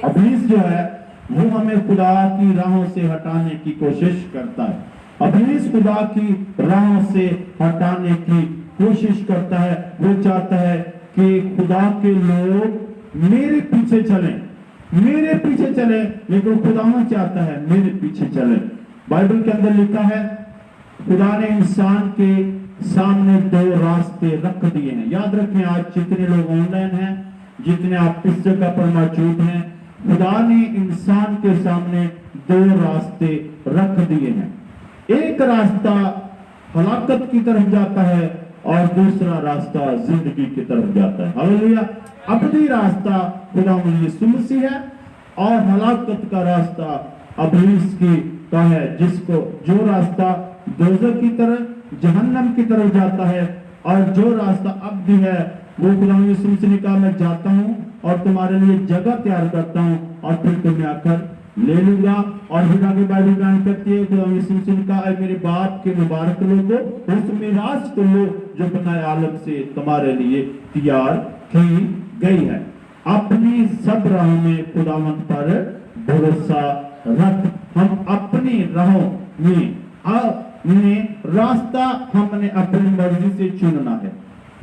इब्लीस जो है वो हमें खुदा की राहों से हटाने की कोशिश करता है। इब्लीस खुदा की राहों से हटाने की कोशिश करता है। वो चाहता है कि खुदा के लोग मेरे पीछे चलें, मेरे पीछे चले, लेकिन खुदा चाहता है मेरे पीछे चले। बाइबल के अंदर लिखा है खुदा ने इंसान के सामने 2 रास्ते रख दिए हैं। याद रखें, आज जितने लोग ऑनलाइन हैं, जितने आप इस जगह पर मौजूद हैं, खुदा ने इंसान के सामने 2 रास्ते रख दिए हैं। एक रास्ता हलाकत की तरफ जाता है और दूसरा रास्ता जिंदगी की तरफ जाता है। हालेलुया। अबदी रास्ता खुदा यीशु मसीह है और हलाकत का रास्ता इब्लीस का है, जिसको जो रास्ता दोज़ख की तरफ जहन्नम की तरफ जाता है, और जो रास्ता अबदी है वो खुदा यीशु मसीह ने कहा मैं जाता हूँ और तुम्हारे लिए जगह तैयार करता हूँ और फिर तुम्हें आकर ले लूंगा। और फिर आगे बाइबल बयान करती है खुदा यीशु मसीह ने कहा मेरे बाप के मुबारक लोगों, उस मीरास को लो जो बनाए आलम से तुम्हारे लिए तैयार की गई है। अपनी सब राहों में खुदावंद पर भरोसा रख। हम अपनी राहों में अपने रास्ता हमने अपनी मर्जी से चुनना है।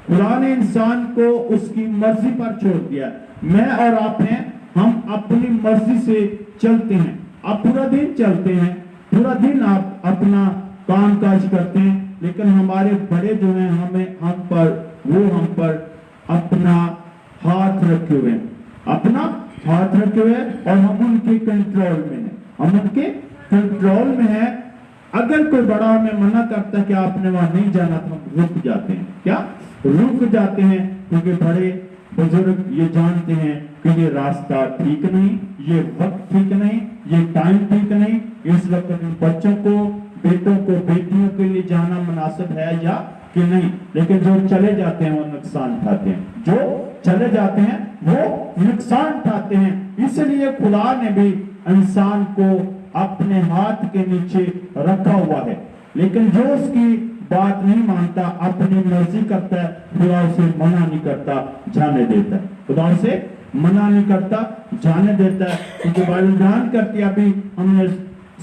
खुदा ने इंसान को उसकी मर्जी पर छोड़ दिया। मैं और आप हैं, हम अपनी मर्जी से चलते हैं। आप पूरा दिन चलते हैं, पूरा दिन आप अपना काम काज करते हैं, लेकिन हमारे बड़े जो हैं हम पर अपना हाथ रखे हुए हैं, अपना हाथ रखे हुए हैं, और हम उनके कंट्रोल में हैं, हम उनके कंट्रोल में हैं। अगर कोई बड़ा हमें मना करता है कि आपने वहां नहीं जाना, तो हम रुक जाते हैं। क्या रुक जाते हैं? क्योंकि बड़े बुजुर्ग ये जानते हैं कि ये रास्ता ठीक नहीं, ये वक्त ठीक नहीं, ये टाइम ठीक नहीं, इस वक्त बच्चों को, बेटों को, बेटियों के लिए जाना मुनासिब है या कि नहीं। लेकिन जो चले जाते हैं वो नुकसान उठाते हैं, जो चले जाते हैं वो नुकसान उठाते हैं। इसलिए खुदा ने भी इंसान को अपने हाथ के नीचे रखा हुआ है, लेकिन जो उसकी बात नहीं मानता, अपनी मर्जी करता है, खुदा उसे मना नहीं करता, जाने देता है। खुदा उसे मना नहीं करता, जाने देता है। क्योंकि बाइबल बयान करती है, अभी हमने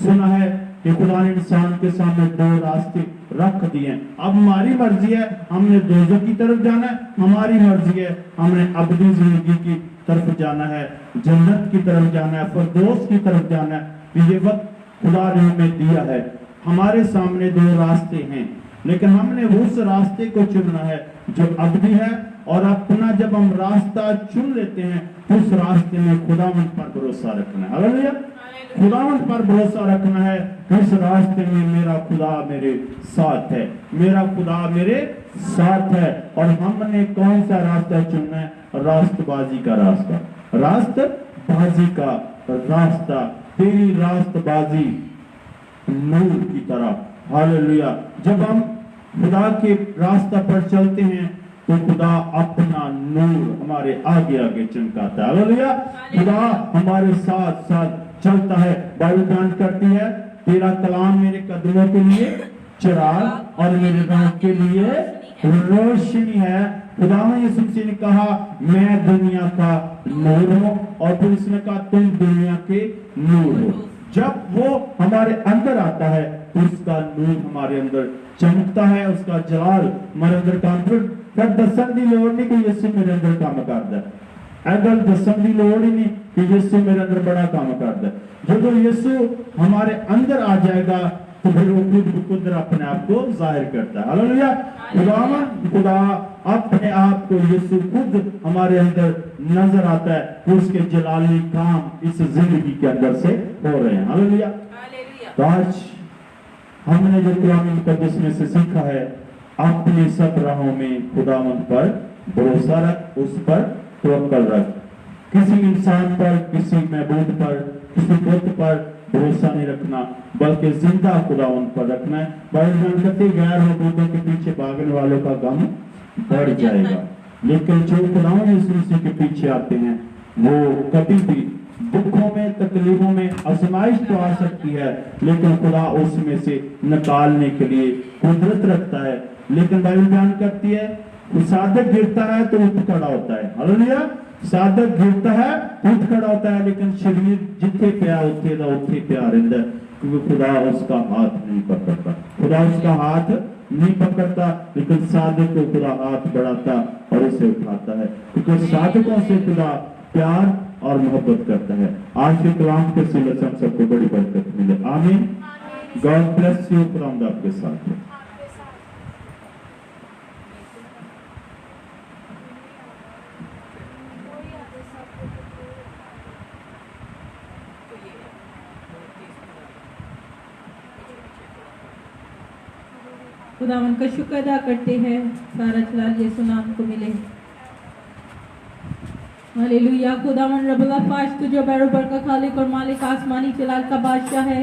सुना है कि खुदा ने इंसान के सामने 2 रास्ते रख दिए। अब हमारी मर्जी है, हमने दोज़ख की तरफ जाना है, हमारी मर्जी है हमने अबदी जिंदगी की तरफ जाना है, जन्नत की तरफ जाना है, फिरदौस की तरफ जाना है। ये वक्त खुदा ने हमें दिया है। हमारे सामने 2 रास्ते हैं, लेकिन हमने उस रास्ते को चुनना है जो अबदी है। और अपना जब हम रास्ता चुन लेते हैं उस रास्ते में खुदावंद पर भरोसा रखना है। हालेलुया, खुदावंद पर भरोसा रखना है। इस रास्ते में मेरा खुदा मेरे साथ है, मेरा खुदा मेरे साथ है। और हमने कौन सा रास्ता चुनना है? रास्तबाजी का रास्ता, रास्तबाजी का रास्ता, तेरी रास्तबाजी नूर की तरह। हालेलुया, जब हम खुदा के रास्ता पर चलते हैं तो खुदा अपना नूर हमारे आगे आगे चमकाता है। हालेलुया, खुदा हमारे साथ साथ चलता है। बाइबल बयान करती है, तेरा कलाम मेरे कदमों के लिए चिराग और मेरे राह के लिए रोशनी है। खुदा यीशु मसीह ने कहा, मैं दुनिया का नूर हूं, और फिर उसने कहा तुम दुनिया के नूर हो। जब वो हमारे अंदर आता है तो उसका नूर हमारे अंदर चमकता है, उसका जलाल हमारे अंदर काम कर दसन दी लोड़ नहीं कि यीशु मेरे अंदर काम करता है। अगल दसन दी लोड़ ही नहीं कि यीशु मेरे अंदर बड़ा काम करता है। जो यीशु हमारे अंदर आ जाएगा तो फिर वो खुद अपने आप को जाहिर करता है। हालेलुया, खुदा अपने आप को यीशु खुद हमारे अंदर नजर आता है। उसके जलाली काम इस जिंदगी के अंदर से हो रहे हैं। हालेलुया, तो आज हमने जो कुरान मुकद्दस में से सीखा है, अपने सब राहों में खुदावंद पर भरोसा रख, उस पर तवक्कल रख। किसी इंसान पर, किसी महबूब पर, किसी बुत पर भरोसा नहीं रखना, बल्कि जिंदा खुदावंद पर रखना है। बाइबल कहती है, गैर महबूबों के पीछे भागने वालों का गम बढ़ जाएगा, लेकिन जो खुदावंद यीशु मसीह के पीछे आते हैं वो कभी भी दुखों में, तकलीफों में, आजमाइश तो आ सकती है, लेकिन खुदा उसमें से निकालने के लिए कुदरत रखता है। लेकिन बाइबल बयान करती है, साधक गिरता है तो उठ खड़ा होता है। हालेलुया, साधक गिरता है उठ खड़ा होता है, लेकिन शरीर जिथे पिया उठे दा उठे पिया रहता है, क्योंकि खुदा उसका हाथ नहीं पकड़ता। खुदा उसका हाथ नहीं पकड़ता, लेकिन साधक को खुदा हाथ बढ़ाता और उसे उठाता है, क्योंकि साधकों से खुदा प्यार और मोहब्बत करता है। आज के कलाम के सिले से हम सबको बड़ी बरकत मिले। आमीन। God bless you. खुदा आपके साथ है। खुदावन का शुक्र अदा करते हैं, सारा जलाल यीशु नाम को मिले। हालेलुया, खुदावन रब्बुल अफ़ाश तुझे बरोबर का खालिक और मालिक, आसमानी जलाल का बादशाह है।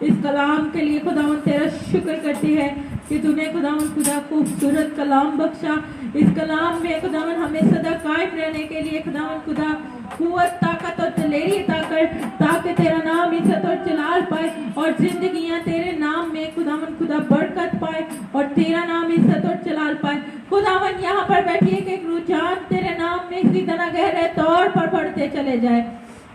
इस कलाम के लिए खुदावन तेरा शुक्र करते हैं कि तूने खुदावन खुदा खूबसूरत कलाम बख्शा। इस कलाम में खुदावन हमें सदा कायम रहने के लिए खुदावन खुदा कुव्वत, ताकत और दलेरी अता कर, ताकि तेरा नाम इज्जत और जलाल पाए और जिंदगियां तेरे नाम में खुदावन खुदा बरकत पाए और तेरा नाम इज्जत और जलाल पाए। खुदावन यहाँ पर बैठिए कि एक रुझान तेरे नाम में इसी तरह गहरे तौर पर बढ़ते चले जाए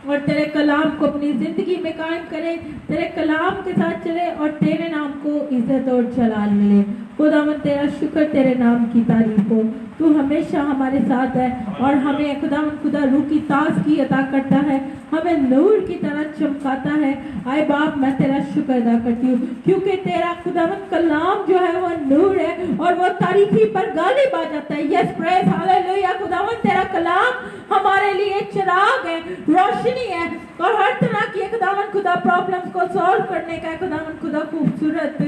और तेरे कलाम को अपनी जिंदगी में कायम करे, तेरे कलाम के साथ चले और तेरे नाम को इज्जत और जलाल मिले। खुदावन तेरा शुक्र, तेरे नाम की तारीफ हो। तू हमेशा हमारे साथ है और हमें खुदावन खुदा रूह की ताज़गी अता करता है, हमें नूर की तरह चमकाता है। आए बाप, मैं तेरा शुक्र अदा करती हूँ क्योंकि तेरा खुदावन कलाम जो है वो नूर है और वो तारीफी पर गालिब आ जाता है। Yes, praise hallelujah. खुदावन तेरा कलाम हमारे लिए चिराग है, रोशनी है और हर तरह की खुदावन खुदा प्रॉब्लम्स को सॉल्व करने का खुदावन खुदा खूबसूरत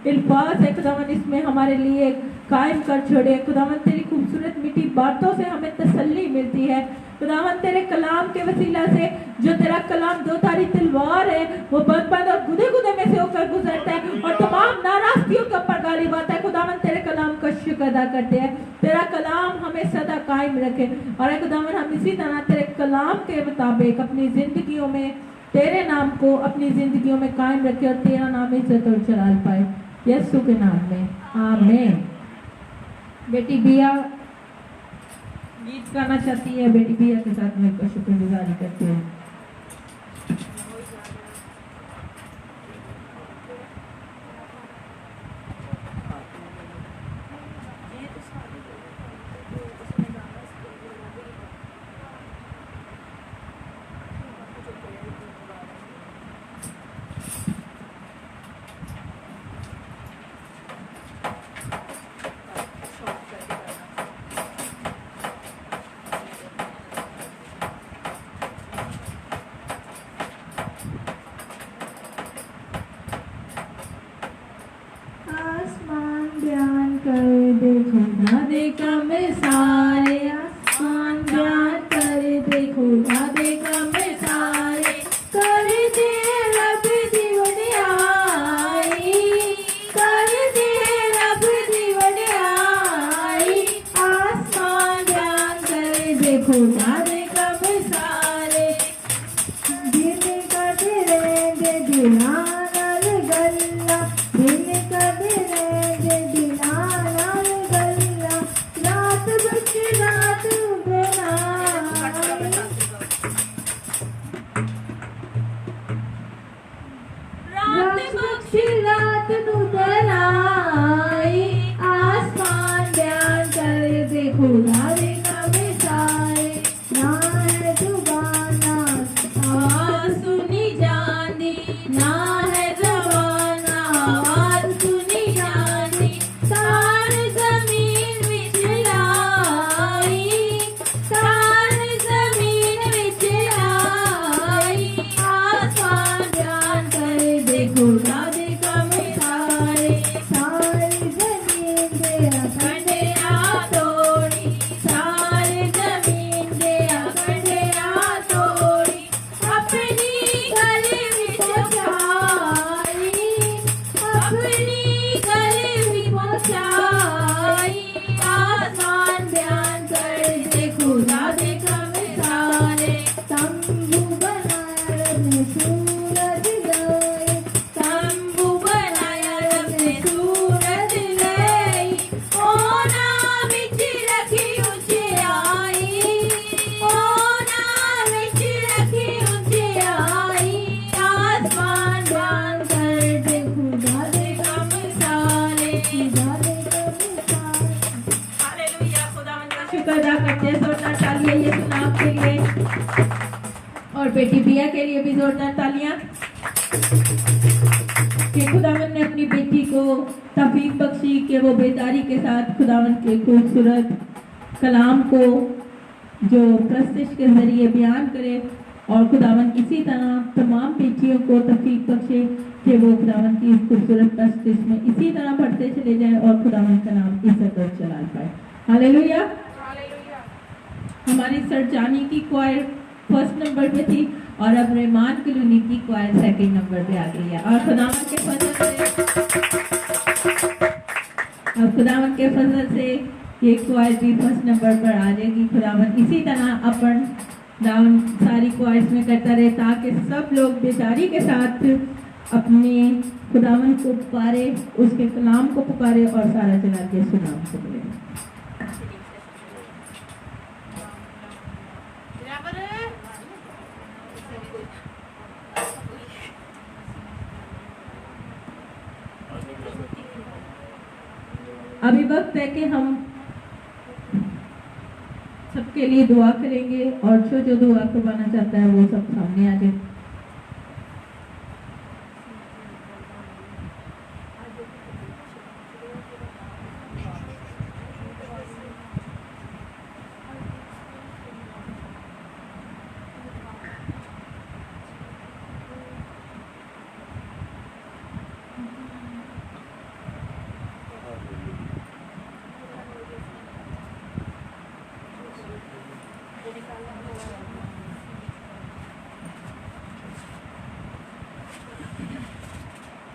अल्फाज है। खुदावन इसमें हमारे लिए कायम कर छोड़े। खुदावन तेरी खूबसूरत मीठी बातों से हमें तसल्ली मिलती है। खुदावन तेरे कलाम के वसीला से, जो तेरा कलाम दो धारी तलवार है, वो बंद और गुदे गुदे में से होकर गुजरता है और तमाम नाराजगियों के ऊपर गालिब आता है। खुदावन तेरे कलाम का शुक्र अदा करते हैं। तेरा कलाम हमें सदा कायम रखे और खुदावन हम इसी तरह तेरे कलाम के मुताबिक अपनी जिंदगियों में तेरे नाम को अपनी जिंदगियों में कायम रखे और तेरा नाम इज्जत और जलाल पाए, यीशु के नाम में, आमीन। बेटी बिया गीत गाना चाहती है, बेटी बिया के साथ में शुक्रगुजारी करते हैं। दे कम सारे कर दे रब दी वडियाई कर दे रब दी वडियाई आसमान बयान करे दे खुदा दे कम सारे दिल कदे रहेंगे दिला नाल गल्ला दिल कदे रहेंगे दिला नाल गल्ला रात बच रात बनाई रात बच रात बनाई आसमान बयान कर दे खुदा दे कम सारे ना है जुबाना आवाज सुनी जानी ना है जवाना आवाज सुनी जानी तार जमीन विच लाई तार जमीन विच लाई आसमान बयान कर दे खुदा दे कम सारे सारी जमीन दे अखंडे आ तोड़ी सारी जमीन दे अखंडे आ तोड़ी अपनी गली विच पहुंचाई अपनी गली विच पहुंचाई आसमान बयान कर दे खुदा दे कम सारे तंबू बनाया रब ने सूरज गई तंबू बनाया रब ने सूरज गई ओ नाम विच रखी ऊंचाई ओ नाम विच रखी ऊंचाई आसमान बयान कर दे खुदा दे कम सारे खुदा दे कम सारे हालेलुया खुदावंद का शुक्र अदा करते हैं जोरदार तालियां यीशु नाम के लिए और बेटी बिया के लिए भी जोरदार तालियां कि खुदावन ने अपनी बेटी को तौफीक बख्शी कि वो बेदारी के साथ खुदावन के खूबसूरत कलाम को जो प्रस्तिश के जरिए बयान करे और खुदावन इसी तरह तमाम बेटियों को तौफीक बख्शे कि वो खुदावन की इस खूबसूरत प्रस्तिश में इसी तरह बढ़ते चले जाए और खुदावन का नाम इज्जत और जलाल पाए हालेलुया हमारी सरजानी की क्वायर फर्स्ट नंबर पे थी और अब रहमान कलोनी की क्वायर सेकंड नंबर पे आ गई है और खुदावन के फजल से अब खुदावन के फजल से ये क्वायर भी फर्स्ट नंबर पर आ जाएगी खुदावन इसी तरह अपन डाउन सारी क्वायर्स में करता रहे ताकि सब लोग बेदारी के साथ अपने खुदावन को पुकारे उसके कलाम को पुकारे और सारा चला के सुनाम को बोले अभी वक्त है कि हम सबके लिए दुआ करेंगे और जो दुआ करवाना चाहता है वो सब सामने आ जाए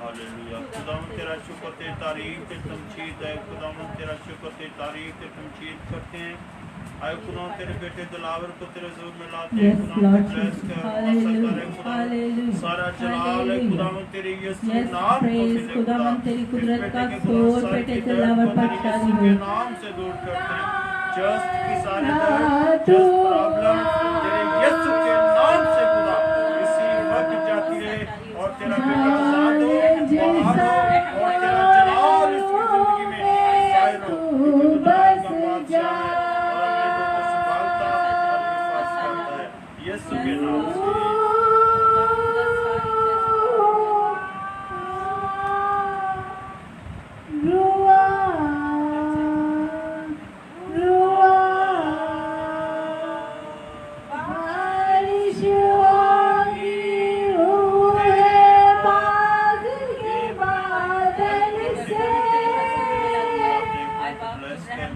हालेलुया खुदावंद तेरा शुक्र ते तारीफ ते तमजीद है खुदावंद तेरा शुक्र ते तारीफ ते तमजीद करते हैं आए खुदावंद तेरे बेटे दिलावर को तेरे ज़ोर में लाते हैं खुदावंद ब्लेस कर खुदावंद सारा जलाल है खुदावंद तेरे यीशु नाम को मिले खुदावंद तेरी कुदरत का जोर बेटे दिलावर पर जारी हो नाम से दूर करते हैं जस्ट की सारे दर्द जस्ट प्रॉब्लम तेरे यीशु के नाम से खुदा इसी वक्त जाती रहे और तेरा बेटा साथ हो और तेरा जलाल इसकी जिंदगी में जाहिर हो क्योंकि खुदा का बादशाह है और अपने लोगों को संभालता और हिफाजत करता है यीशु के नाम से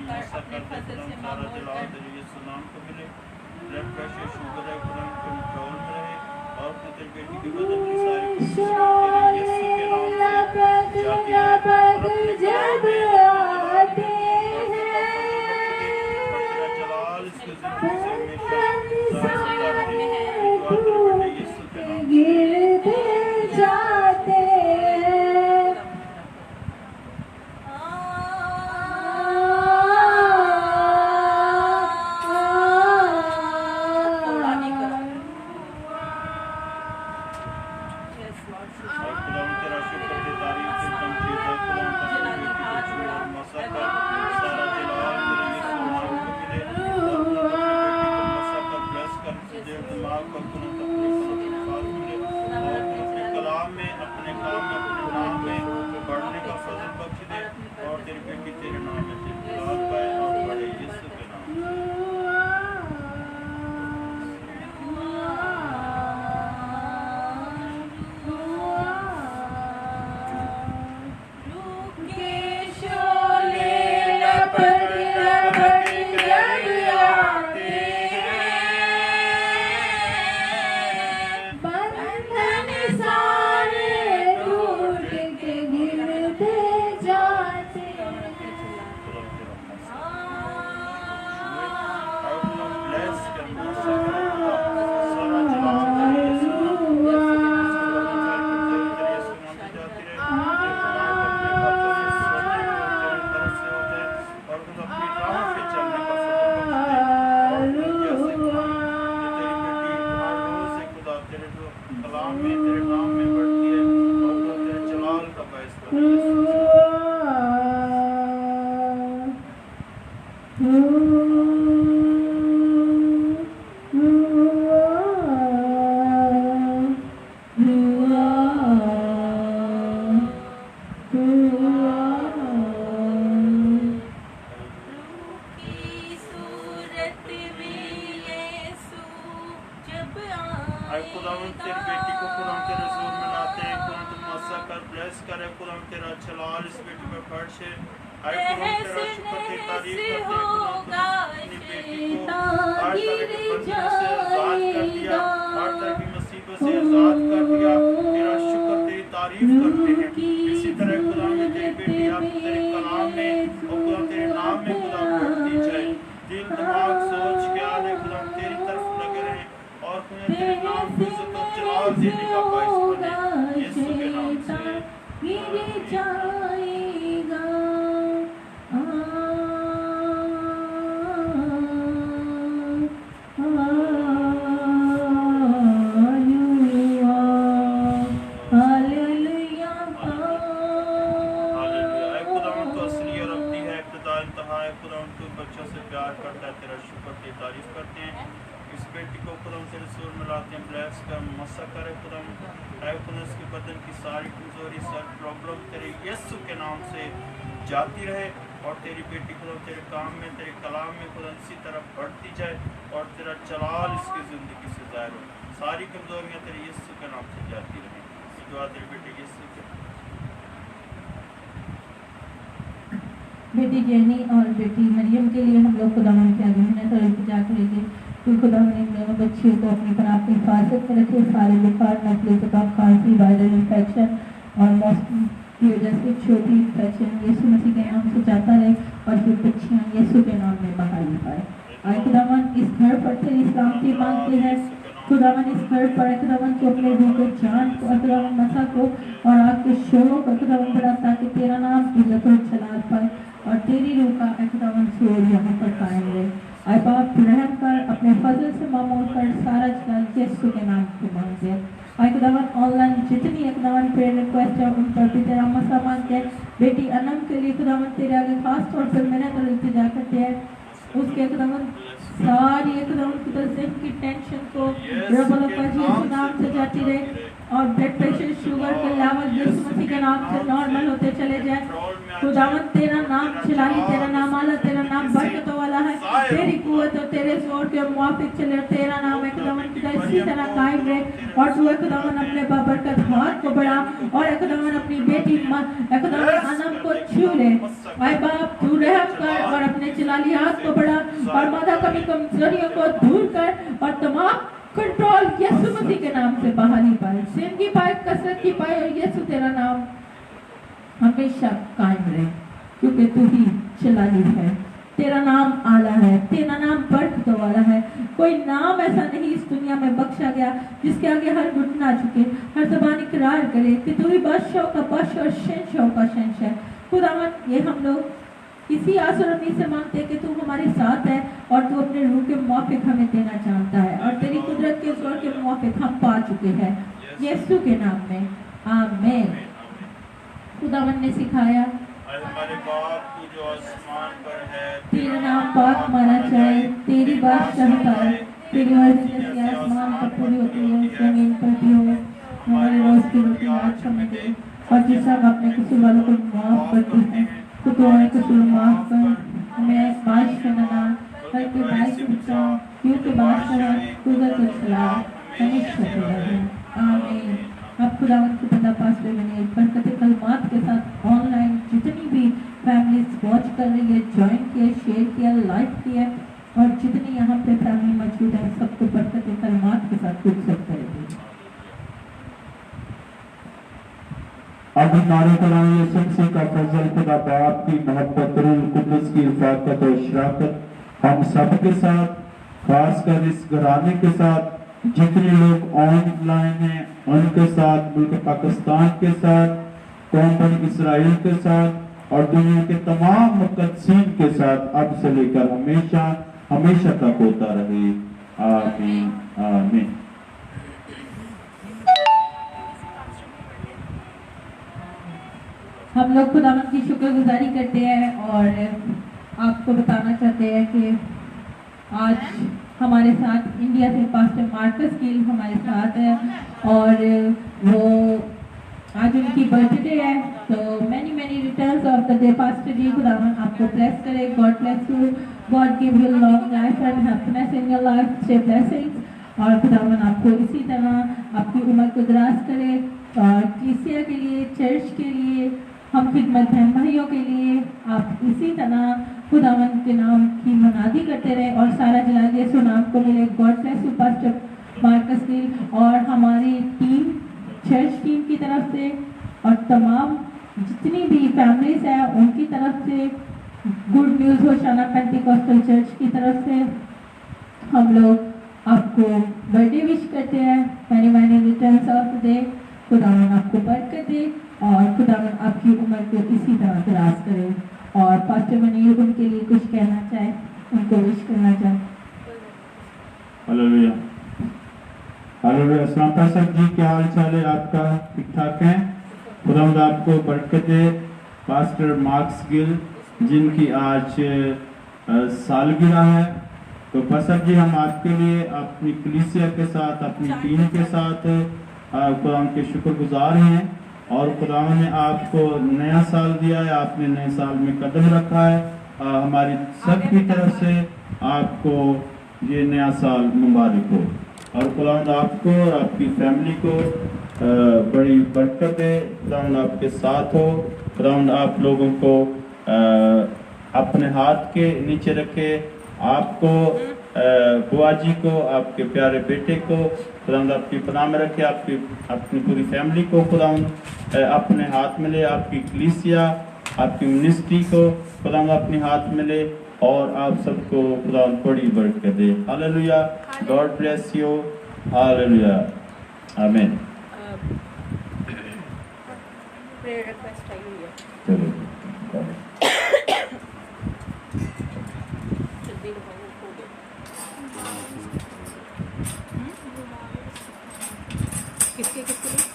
सारा जलाल तेरे यीशु नाम को मिले ब्लड प्रेशर शुगर है बेटी बदन की सारी खुशियां तेरे यीशु के नाम से जाती रहे और अपने काम में आते और तेरा जलाल इसकी जिंदगी से हमेशा सदा रहे। दुआ तेरे बेटे यीशु के नाम से। गिरते जाते और खुदावन तेरा शुक्र ते तारीफ ते तमजीद है खुदावन तेरी बेटी को चुना मसा कर सारा जलाल तेरे यीशु नाम को मिले और अपनी बेटी को मसा कर ब्लेस कर तुझे दिमाग पर खुदावन अपने साथ मिले और अपने कलाम में अपने काम में अपने नाम में बढ़ने का फजल बख्श दे और तेरी बेटी तेरे नाम में से जलाल पाए और बड़े यीशु के नाम से। खुदावन तेरी बेटी को खुदावन तेरे जोर में लाते हैं खुदावन तुम मसा कर ब्लेस करे खुदावन तेरा जलाल इस बेटी पे बरसे आए खुदावन तेरा शुक्र ते तारीफ करते हैं खुदावन तुम अपनी बेटी को हर तरह के बंधन से आजाद कर दिया हर तरह की मुसीबत से आजाद कर दिया तेरा शुक्र तेरी तारीफ करते हैं। इसी तरह खुदावन तेरी बेटी अब तेरे कलाम में और खुदावन तेरे नाम में खुदावन बढ़ती जाए दिल दिमाग सोच ख्याल है खुदावन तेरी तरफ लगे रहे और तुम्हें तेरे नाम को इज्जत और जलाल देने का बाइस बने यीशु के नाम से गिर जाएगा हालेलुया हालेलुया। खुदावन तो असली और अब्दी है इब्तिदा इंतहा है खुदावन तो बच्चों से प्यार करता है तेरा शुक्र की तारीफ करते हैं। इस बेटी को खुदावन तेरे जोर में लाते हैं ब्लेस कर मसा करे खुदावन उसके बदन की सारी कमजोरी सारी प्रॉब्लम तेरे यीशु के नाम से जाती रहे और तेरी बेटी खुदावन तेरे काम में तेरे कलाम में खुदावन इसी तरह बढ़ती जाए और तेरा जलाल इसकी जिंदगी से जाहिर हो सारी कमजोरियां तेरे यीशु के नाम से जाती रहे। दुआ तेरे बेटे यीशु के बेटी जेनी और बेटी मरियम के लिए हम लोग खुदावन के आगे मिन्नत और इल्तिजा करेंगे कि खुदावन इन दोनों बच्चियों को अपनी पर आपकी हिफाजत में रखे सारे बुखार नकली जुकाम खांसी वायरल इन्फेक्शन और मौसम की वजह से छोटी इन्फेक्शन यीशु मसीह के नाम से जाता रहे और फिर बच्चियाँ यीशु के नाम में बहाली पाए। आए खुदावन इस घर पर तेरी सलामती मांगते हैं खुदावन इस घर पर खुदावन को अपने रूह के जान को खुदावन मसा को और आग के शोरों को खुदावन बढ़ा ताकि तेरा नाम इज्जत और जलाल पाए और तेरी रूह का खुदावन शोर यहाँ पर कायम रहे। आए बाप रहम कर अपने फजल से मामूल कर सारा जलाल यीशु के नाम से मांगते हैं। आए खुदावन ऑनलाइन जितनी खुदावन प्रेयर रिक्वेस्ट है उन पर भी तेरा मसा मांगते हैं। बेटी अनम के लिए खुदावन तेरे आगे खास तौर पर मेहनत और इल्तिजा करते हैं उसके खुदावन सारी खुदावन की तरफ की टेंशन को रब्बुल यीशु नाम से जाती रहे और ब्लड प्रेशर शुगर के लेवल यीशु मसीह के नाम से नॉर्मल होते चले जाए। खुदावन तेरा नाम चिलाही तेरा नाम आला तेरा नाम बरकतों वाला है तेरी कुव्वत और तेरे जोर के मुआफिक चले तेरा नाम है खुदावन की इसी तरह कायम रहे और तू खुदावन अपने बाबरकत हाथ को बढ़ा और खुदावन अपनी बेटी खुदावन अनम को छू ले। आए बाप तू रहम कर और अपने चिलाली हाथ को बढ़ा और माता कमी कमजोरियों को दूर कर और तमाम कंट्रोल यीशु मसीह के नाम से बहाली पाए, sin की पाए, कसरत की पाए, और यीशु तेरा नाम हमेशा कायम रहे, क्योंकि तू ही चलानी है, तेरा नाम आला है, तेरा नाम बरकत वाला है। कोई नाम ऐसा नहीं इस दुनिया में बख्शा गया जिसके आगे हर घुटना झुके, हर ज़बान इकरार करे कि तू ही बादशाह का बादशाह और शहंशाह का शहंशाह है। खुदावन, ये हम लोग इसी आस और उम्मीद से मांगते हैं कि तू हमारे साथ है और तू अपने रूह के मुआफिक हमें देना चाहता है, और तेरी कुदरत के जोर के मुआफिक हम पा चुके हैं यीशु के नाम में, आमीन। खुदावन ने सिखाया, हमारे बाप तू जो आसमान पर है, तेरा नाम पाक माना जाए, तेरी बादशाही आए, तेरी मर्जी जैसी आसमान पर पूरी होती है जमीन पर भी हो। हमारे रोज की रोटी आज हमें दे, और जिस हम अपने कसूर वालों को माफ करते हैं तो तू हमें कसूर माफ कर, हमें आसमान से न डाल बल्कि बुराई से बचा, क्योंकि बादशाह कुदरत और सलाह हमेशा तेरा है, आमीन। अब खुदावन के बंदा पास्टर बने बरकत कलमात के साथ ऑनलाइन जितनी भी फैमिलीज वॉच कर रही है, ज्वाइन किया, शेयर किया, लाइक किया, और जितनी यहाँ पे फैमिली मौजूद है सबको बरकत कलमात के साथ कुछ सब करेगी। अब नारे कराइए सबसे का फजल, खुदा बाप की मोहब्बत, रूह कुद्दुस की रफ़ाकत और शराकत हम सब के साथ, खासकर इस घराने के साथ, जितने लोग ऑनलाइन हैं उनके साथ, मुल्क पाकिस्तान के साथ, कौम बनी इसराइल के साथ, और दुनिया के तमाम मुक़द्दसीन के साथ अब से लेकर हमेशा हमेशा तक होता रहे, आमीन आमीन। हम लोग खुदावन की शुक्रगुजारी करते हैं और आपको बताना चाहते हैं कि आज हमारे साथ इंडिया से पास्टर मार्कस गिल हमारे साथ है, और वो आज उनकी बर्थडे है, तो many returns of the day pastor जी। खुदावन आपको ब्लेस करे, God bless you, God give you long life and happiness in your life, stay blessings, और खुदावन आपको इसी तरह आपकी उम्र को दराज करे, और कलीसिया के लिए, चर्च के लिए, हम खिदमत बहन भाइयों के लिए आप इसी तरह खुदावन के नाम की मनादी करते रहे, और सारा जलाल यीशु नाम को मिले। God bless you pastor Marcus Gill, और हमारी टीम, चर्च टीम की तरफ से और तमाम जितनी भी फैमिलीज हैं उनकी तरफ से, गुड न्यूज़ होशाना पेंटिकॉस्टल चर्च की तरफ से हम लोग आपको बर्थडे विश करते हैं। Many returns of the day. खुदावन आपको बरकत दे और खुदावन आपकी उम्र को इसी तरह दराज करे। और पास्टर मनीर उनके लिए कुछ कहना चाहे, उनको विश करना चाहे। Hallelujah hallelujah. अस्सलाम पास्टर जी, क्या हाल चाल है आपका? ठीक ठाक हैं? खुदावंद आपको बरकत दे। पास्टर मार्क्स गिल जिनकी आज सालगिरह है, तो पास्टर जी हम आपके लिए अपनी कलीसिया के साथ, अपनी टीम के साथ खुदावंद के शुक्रगुजार हैं, और खुदावंद ने आपको नया साल दिया है, आपने नए साल में कदम रखा है। हमारी सब की तरफ से आपको ये नया साल मुबारक हो, और खुदावंद आपको और आपकी फैमिली को बड़ी बरकत दे। खुदावंद आपके साथ हो। खुदावंद आप लोगों को अपने हाथ के नीचे रखे, आपको, बुआ जी को, आपके प्यारे बेटे को खुदावंद आपकी पनाह में रखे, आपकी अपनी पूरी फैमिली को खुदावंद अपने हाथ में ले, आपकी कलीसिया, आपकी मिनिस्ट्री को खुदावंद अपने हाथ में ले, और आप सबको खुदावंद बड़ी बरकत दे। Hallelujah. God bless you. Hallelujah. आमीन। प्रेयर रिक्वेस्ट आई हुई है। चलो जल्दी लगाओ, हो गया। किसके किसके लिए?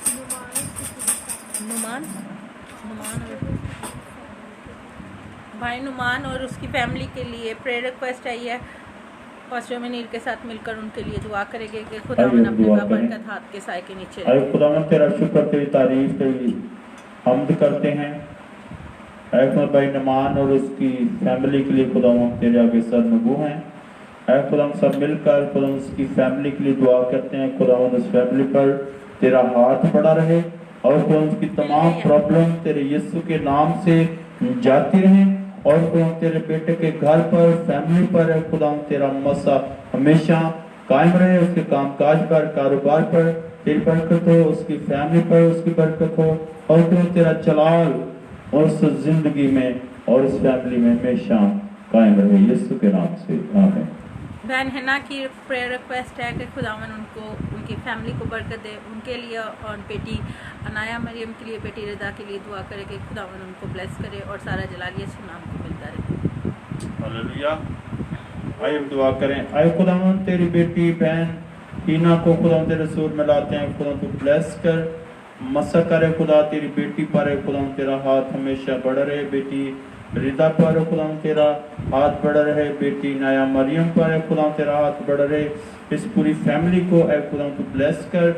नुमान भाई नुमान और उसकी फैमिली के लिए प्रेयर रिक्वेस्ट आई है। पास्टर मनीर के साथ मिलकर उनके लिए दुआ करेंगे कि खुदावन अपने बरकत हाथ के साए के नीचे अरे खुदावंद तेरा शुक्र, तेरी तारीफ, तेरी हम्द करते हैं। अहमद भाई नुमान और उसकी फैमिली के लिए खुदावंद तेरे आगे सर नगू हैं। खुदावंद सब मिलकर खुदावंद उसकी फैमिली के लिए दुआ करते हैं। खुदावंद उस फैमिली पर तेरा हाथ पड़ा रहे, और खुदावंद की तमाम प्रॉब्लम तेरे यीशु के नाम से जाती रहें, और खुदावंद तेरे बेटे के घर पर, फैमिली पर खुदावंद तेरा मसा हमेशा कायम रहे, उसके कामकाज पर, कारोबार पर तेरी बरकत हो, उसकी फैमिली पर उसकी बरकत हो, और खुदा तेरा जलाल उस जिंदगी में और उस फैमिली में हमेशा कायम रहे, यीशु के नाम से आमीन। बहन हिना की प्रेयर रिक्वेस्ट है कि खुदावन उनको, उनकी फैमिली को बरकत दे, उनके लिए और बेटी अनाया मरियम के लिए, बेटी रिदा के लिए दुआ करे कि खुदावन उनको ब्लेस करे और सारा जलाल यीशु नाम को मिलता रहे। हालेलुया। आइए हम दुआ करें। आए खुदावन तेरी बेटी बहन हीना को खुदा तेरे सूर में लाते हैं, खुदा तू ब्लेस कर, मसा करे खुदा तेरी बेटी पर है, खुदा तेरा हाथ हमेशा बढ़ा रहे, बेटी रिदा पर है खुदा तेरा हाथ बढ़ा रहे, बेटी नाया मरियम पर है खुदा तेरा हाथ बढ़ा रहे, इस पूरी फैमिली को है खुदा तू ब्लेस कर,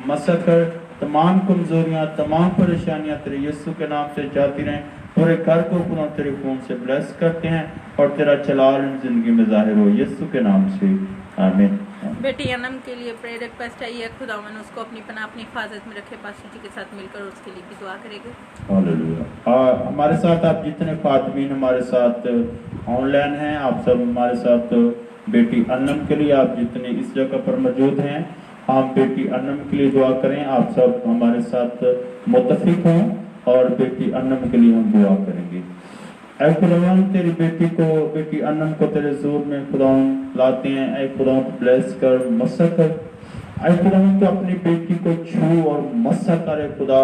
मसा कर, तमाम कमजोरियां तमाम परेशानियां तेरे यीशु के नाम से जाती रहें, पूरे घर को खुदा तेरे खून से ब्लेस करते हैं और तेरा जलाल जिंदगी में जाहिर हो, यीशु के नाम से आमीन। बेटी अनम के लिए प्रेयर रिक्वेस्ट आई है, खुदावन उसको अपनी पनाह अपनी हिफाजत में रखे, पास्टर जी के साथ मिलकर उसके लिए भी दुआ करेंगे। हालेलुया। हमारे साथ आप जितने फातमीन हमारे साथ ऑनलाइन हैं, आप सब हमारे साथ बेटी अनम के लिए आप जितने इस जगह पर मौजूद हैं, हम बेटी अनम के लिए दुआ करें, आप सब हमारे साथ मुत्तफिक हों और बेटी अनम के लिए हम दुआ करेंगे। ऐ खुदावन तेरी बेटी को, बेटी अनम को तेरे जोर में खुदावन लाते हैं, ऐ खुदावन ब्लेस कर, मसा कर, ऐ खुदावन तो अपनी बेटी को छू और मसा करे खुदा,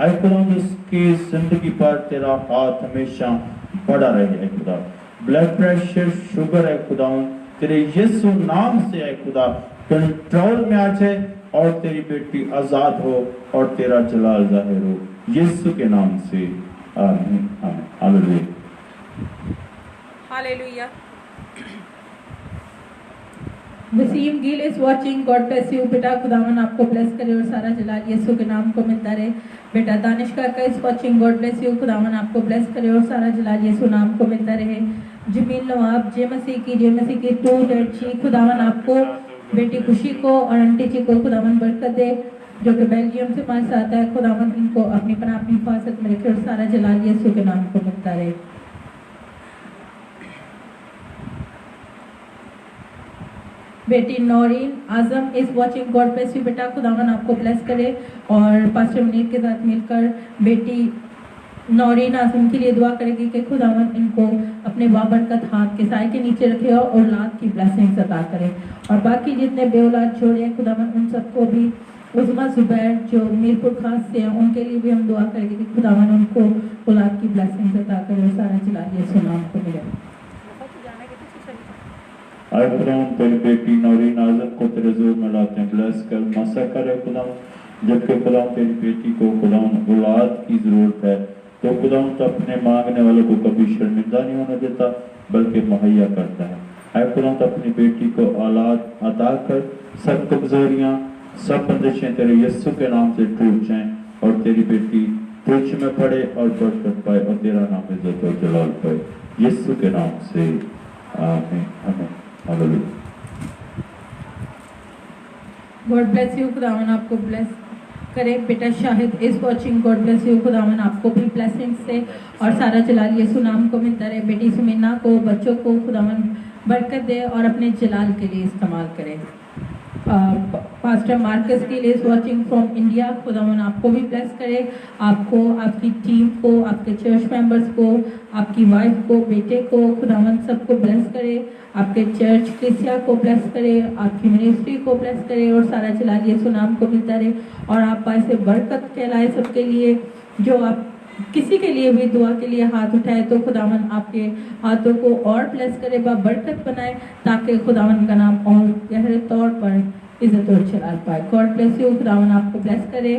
ऐ खुदावन उसकी जिंदगी पर तेरा हाथ हमेशा बढ़ा रहे है खुदा, ब्लड प्रेशर शुगर है खुदावन तेरे यीशु नाम से है खुदा कंट्रोल में आ जाए और तेरी बेटी आजाद हो और तेरा जलाल जाहिर हो, यीशु के नाम से आमीन आमीन hallelujah hallelujah. Waseem Gill is watching, God bless you बेटा, खुदावन आपको ब्लेस करे और सारा जलाल यीशु के नाम को मिलता रहे। बेटा दानिश काका is watching, God bless you, खुदावन आपको ब्लेस करे और सारा जलाल यीशु नाम को मिलता रहे। जमील नवाब जय मसीह की टू लड़की, खुदावन आपको, बेटी खुशी को और आंटी जी को खुदावन बरकत दे जो कि बेल्जियम से हमारे साथ है, खुदावन इनको अपनी पनाह अपनी हिफाजत में रखे और सारा जलाल यीशु के नाम को मिलता रहे। बेटी Naureen Azam is watching, God bless you बेटा, खुदावन आपको ब्लेस करे और पास्टर मुनीर के साथ मिलकर बेटी नौरीन आजम के लिए दुआ करेगी कि खुदावन इनको अपने बाबरकत हाथ के साए के नीचे रखे और औलाद की ब्लेसिंग्स अता करे। और बाकी जितने बेऔलाद जोड़े हैं खुदावन उन सबको भी, उज़मा जुबैर जो मीरपुर खास से हैं उनके लिए भी हम दुआ करेंगे कि खुदावन उनको औलाद की ब्लेसिंग्स अता करे और सारा जलाल यीशु नाम को मिले। आए खुदावन तेरी बेटी नौरीन आजम को तेरे जोर में लाते हैं, ब्लेस कर, मसा करे खुदावन, जबकि खुदावन तेरी बेटी को खुदावन औलाद की जरूरत है तो खुदावन तो अपने मांगने वालों को कभी शर्मिंदा नहीं होने देता बल्कि मुहैया करता है। आए खुदावन तो अपनी बेटी को औलाद अता कर, सब कमजोरियां सब बंदिशें तेरे यीशु के नाम से टूट जाएं और तेरी बेटी तुझ में पड़े और बरकत पाए और तेरा नाम इज्जत और जलाल पाए, यीशु के नाम से आमीन आमीन हालेलुया। गॉड ब्लेस यू, खुदावन आपको ब्लेस करे। बेटा Shahid is watching, God bless you, खुदावन आपको भी ब्लेसिंग से और सारा जलाल यीशु नाम को मिलता रहे। बेटी सुमीना को, बच्चों को खुदावन बरकत दे और अपने जलाल के लिए इस्तेमाल करे। Pastor Marcus Gill is watching from India, खुदावन आपको भी ब्लेस करे, आपको, आपकी टीम को, आपके चर्च मेंबर्स को, आपकी वाइफ को, बेटे को, खुदावन सबको ब्लेस करे, आपके चर्च कलीसिया को ब्लेस करे, आपकी मिनिस्ट्री को ब्लेस करे और सारा जलाल यीशु नाम को मिलता रहे। और आप ऐसे बरकत कहलाए सबके लिए, जो आप किसी के लिए भी दुआ के लिए हाथ उठाए तो खुदावन आपके हाथों को और ब्लेस करे, बरकत बनाए ताकि खुदावन का नाम और गहरे तौर पर इज्जत और जलाल पाए। गॉड ब्लेस यू, खुदावन आपको ब्लेस करे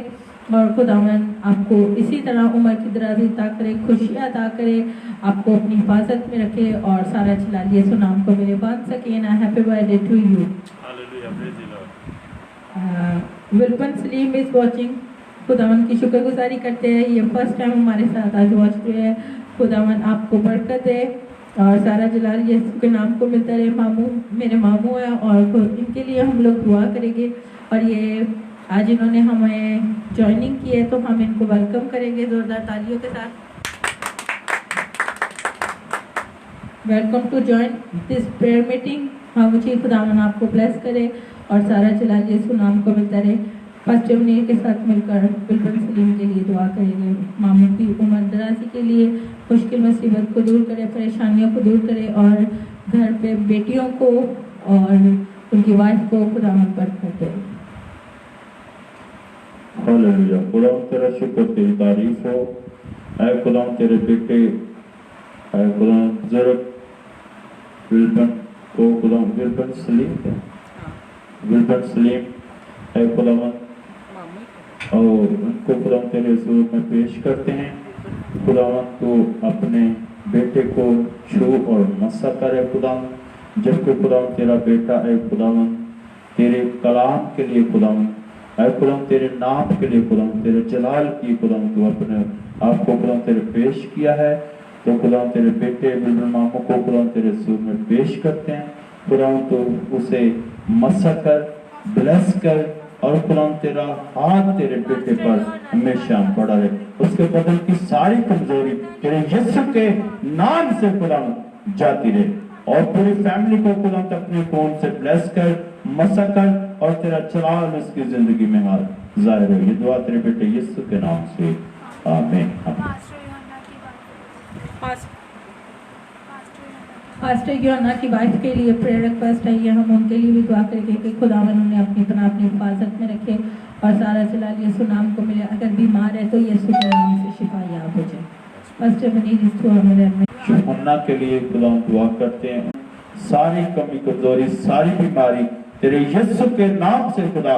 और खुदावन आपको इसी तरह उम्र की दराज़ी अता करे, खुशियाँ अता करे, आपको अपनी हिफाजत में रखे और सारा जलाल यीशु नाम को मेरे बांध सके ना। Happy birthday to you. Hallelujah, praise the lord. विल्पन सलीम इज वाचिंग, खुदावन की शुक्रगुजारी करते हैं, ये फर्स्ट टाइम हमारे साथ आज वॉच रहे हैं। खुदावन आपको बरकत दे और सारा जलाल यीशु के नाम को मिलता रहे। मामू मेरे मामू हैं और इनके लिए हम लोग दुआ करेंगे और ये आज इन्होंने हमें ज्वाइनिंग की है तो हम इनको वेलकम करेंगे जोरदार तालियों के साथ। Welcome to join this prayer meeting. हाँ मुझे खुदावन आपको ब्लेस करे और सारा जलाल यीशु नाम को मिलता रहे। पास्टर मुनीर के साथ मिलकर बिल्कुल सलीम के लिए दुआ करेंगे। मामू की उम्र दराजी के लिए, मुश्किल मुसीबत को दूर करे, परेशानियों को दूर करे और घर पे बेटियों को और उनकी वाइफ को खुदावन बरकत दे। हालेलुया। खुदा तेरा शुक्र, तेरी तारीफ हो। ऐ खुदा तेरे बेटे ऐ खुदा जरक विल्बन को खुदा विल्बन सलीम ऐ खुदावन और उनको खुदा तेरे हुजूर में पेश करते हैं। खुदावन तो अपने बेटे को छू और मसा करे खुदावन, जबकि खुदा तेरा बेटा है खुदावन तेरे कलाम के लिए खुदावन, ऐ खुदावन तेरे नाम के लिए खुदावन, तेरे जलाल की खुदावन तू अपने आपको खुदावन तेरे पेश किया है। तो खुदावन तेरे बेटे बिल्कुल मामू को खुदावन तेरे हुजूर में पेश करते हैं। खुदावन तो उसे मसा कर, ब्लेस कर और खुदावन तेरा हाथ तेरे बेटे पर हमेशा पड़ा रहे। उसके बदन की सारी कमजोरी तेरे यीशु के नाम से खुदावन जाती रहे और पूरी फैमिली को खुदावन अपने खून से ब्लेस कर, मसा कर और तेरा जलाल उसकी जिंदगी में हाल जाहिर हो। ये दुआ तेरे बेटे यीशु के नाम से आमीन। पास्टर यूहन्ना की वाइफ के लिए प्रेयर रिक्वेस्ट है, ये हम उनके लिए भी दुआ करेंगे कि खुदावन उन्हें अपनी तरह अपनी हिफाजत में रखे और सारा जलाल यीशु नाम को मिले। अगर बीमार है तो यीशु के नाम से शिफा याब हो जाए। पास्टर मुनीर इस दुआ में यूहन्ना के लिए खुदा दुआ करते हैं, सारी कमी कमजोरी सारी बीमारी तेरे यीशु के नाम से खुदा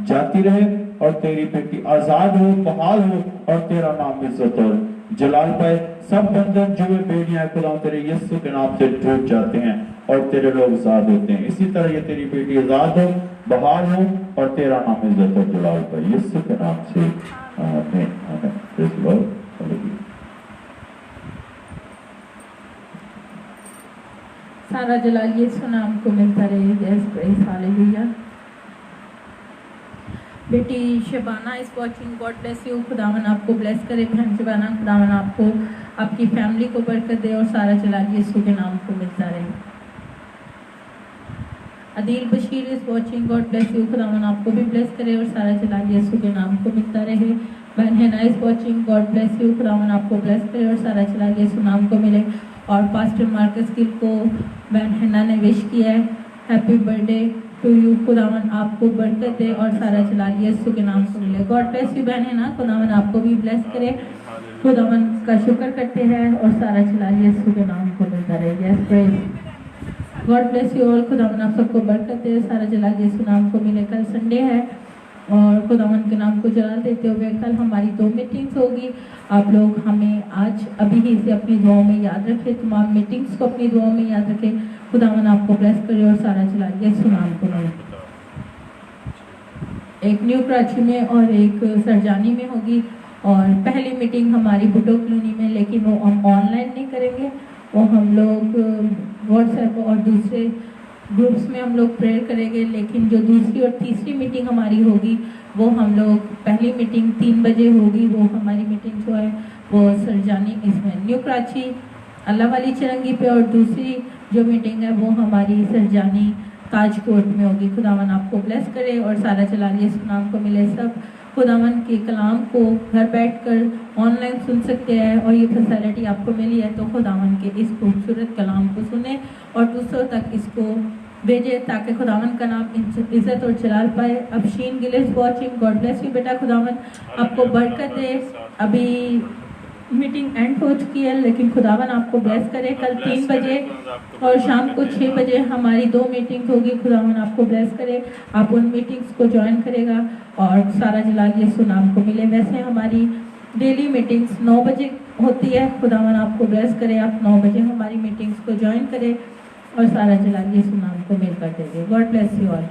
जाती रहे और तेरी बेटी आजाद हो, बहाल हो और तेरा नाम इज्जत और जलाल पाए। सब बंधन जुए बेड़ियां खुदा तेरे यीशु के नाम से टूट जाते हैं और तेरे लोग आजाद होते हैं। इसी तरह ये तेरी बेटी आजाद हो, बहाल हो और तेरा नाम इज्जत और जलाल पाए, यीशु के नाम से आमीन आमीन। Praise the Lord. हालेलुया। सारा जलाल यीशु नाम को मिलता रहे। Yes praise hallelujah. बेटी शबाना इस वॉचिंग, गॉड ब्लेस यू। खुदावन आपको ब्लेस करे बहन शबाना, खुदावन आपको आपकी फैमिली को बरकत दे और सारा जलाल यीशु के नाम को मिलता रहे। अदील बशीर इस वॉचिंग, गॉड ब्लेस यू। खुदावन आपको भी ब्लेस करे और सारा जलाल यीशु के नाम को मिलता रहे। बहन हैना इस वॉचिंग, गॉड ब्लेस यू। खुदावन आपको ब्लेस करे और सारा जलाल यीशु नाम को मिले। और पास्टर मार्कस गिल को बहन हैना ने विश किया है, हैप्पी बर्थडे टू यू। खुदावन आपको बरकत दे और सारा जलाल यीशु के नाम को मिले। गॉड ब्लेस यू बहन हैना, खुदावन आपको भी ब्लेस करे। खुदावन का शुक्र करते हैं और सारा जलाल यीशु के नाम को मिलता रहे। Yes praise. God bless you all. खुदावन आप सबको बरकत दे, सारा जलाल यीशु नाम को मिले। कल संडे है और खुदावन के नाम को जलाल देते हुए कल हमारी 2 मीटिंग्स होगी। आप लोग हमें आज अभी ही से अपनी दुआओं में याद रखें, तमाम मीटिंग्स को अपनी दुआओं में याद रखें। खुदावन आपको ब्लेस करे और सारा जलाल यीशु नाम को मिले। एक न्यू कराची में और एक सरजानी में होगी और पहली मीटिंग हमारी बुटो कॉलोनी में, लेकिन वो हम ऑनलाइन नहीं करेंगे, वो हम लोग व्हाट्सएप और दूसरे ग्रुप्स में हम लोग प्रेयर करेंगे। लेकिन जो दूसरी और तीसरी मीटिंग हमारी होगी वो हम लोग, पहली मीटिंग 3 बजे होगी, वो हमारी मीटिंग जो है वो सरजानी इसमें न्यू कराची अल्लाह वाली चरंगी पे, और दूसरी जो मीटिंग है वो हमारी सरजानी ताजकोट में होगी। खुदावन आपको ब्लेस करे और सारा जलाल यीशु नाम को मिले। सब खुदावन के कलाम को घर बैठकर ऑनलाइन सुन सकते हैं और ये फैसिलिटी आपको मिली है, तो खुदावन के इस खूबसूरत कलाम को सुने और दूसरों तक इसको भेजे ताकि खुदावन का नाम इज्जत और जलाल पाए। अब Sheen Gillis watching, God bless you बेटा, खुदावन आपको बरकत दे। अभी मीटिंग एंड हो चुकी है लेकिन खुदावन आपको ब्लेस करे। कल 3 बजे और शाम को 6 बजे हमारी 2 मीटिंग्स होगी। खुदावन आपको ब्लेस करे, आप उन मीटिंग्स को ज्वाइन करेगा और सारा जलाल यीशु नाम को मिले। वैसे हमारी डेली मीटिंग्स 9 बजे होती है। खुदावन आपको ब्लेस करे, आप 9 बजे हमारी मीटिंग्स को ज्वाइन करें और सारा जलाल यीशु नाम को मिलकर देंगे। God bless you all.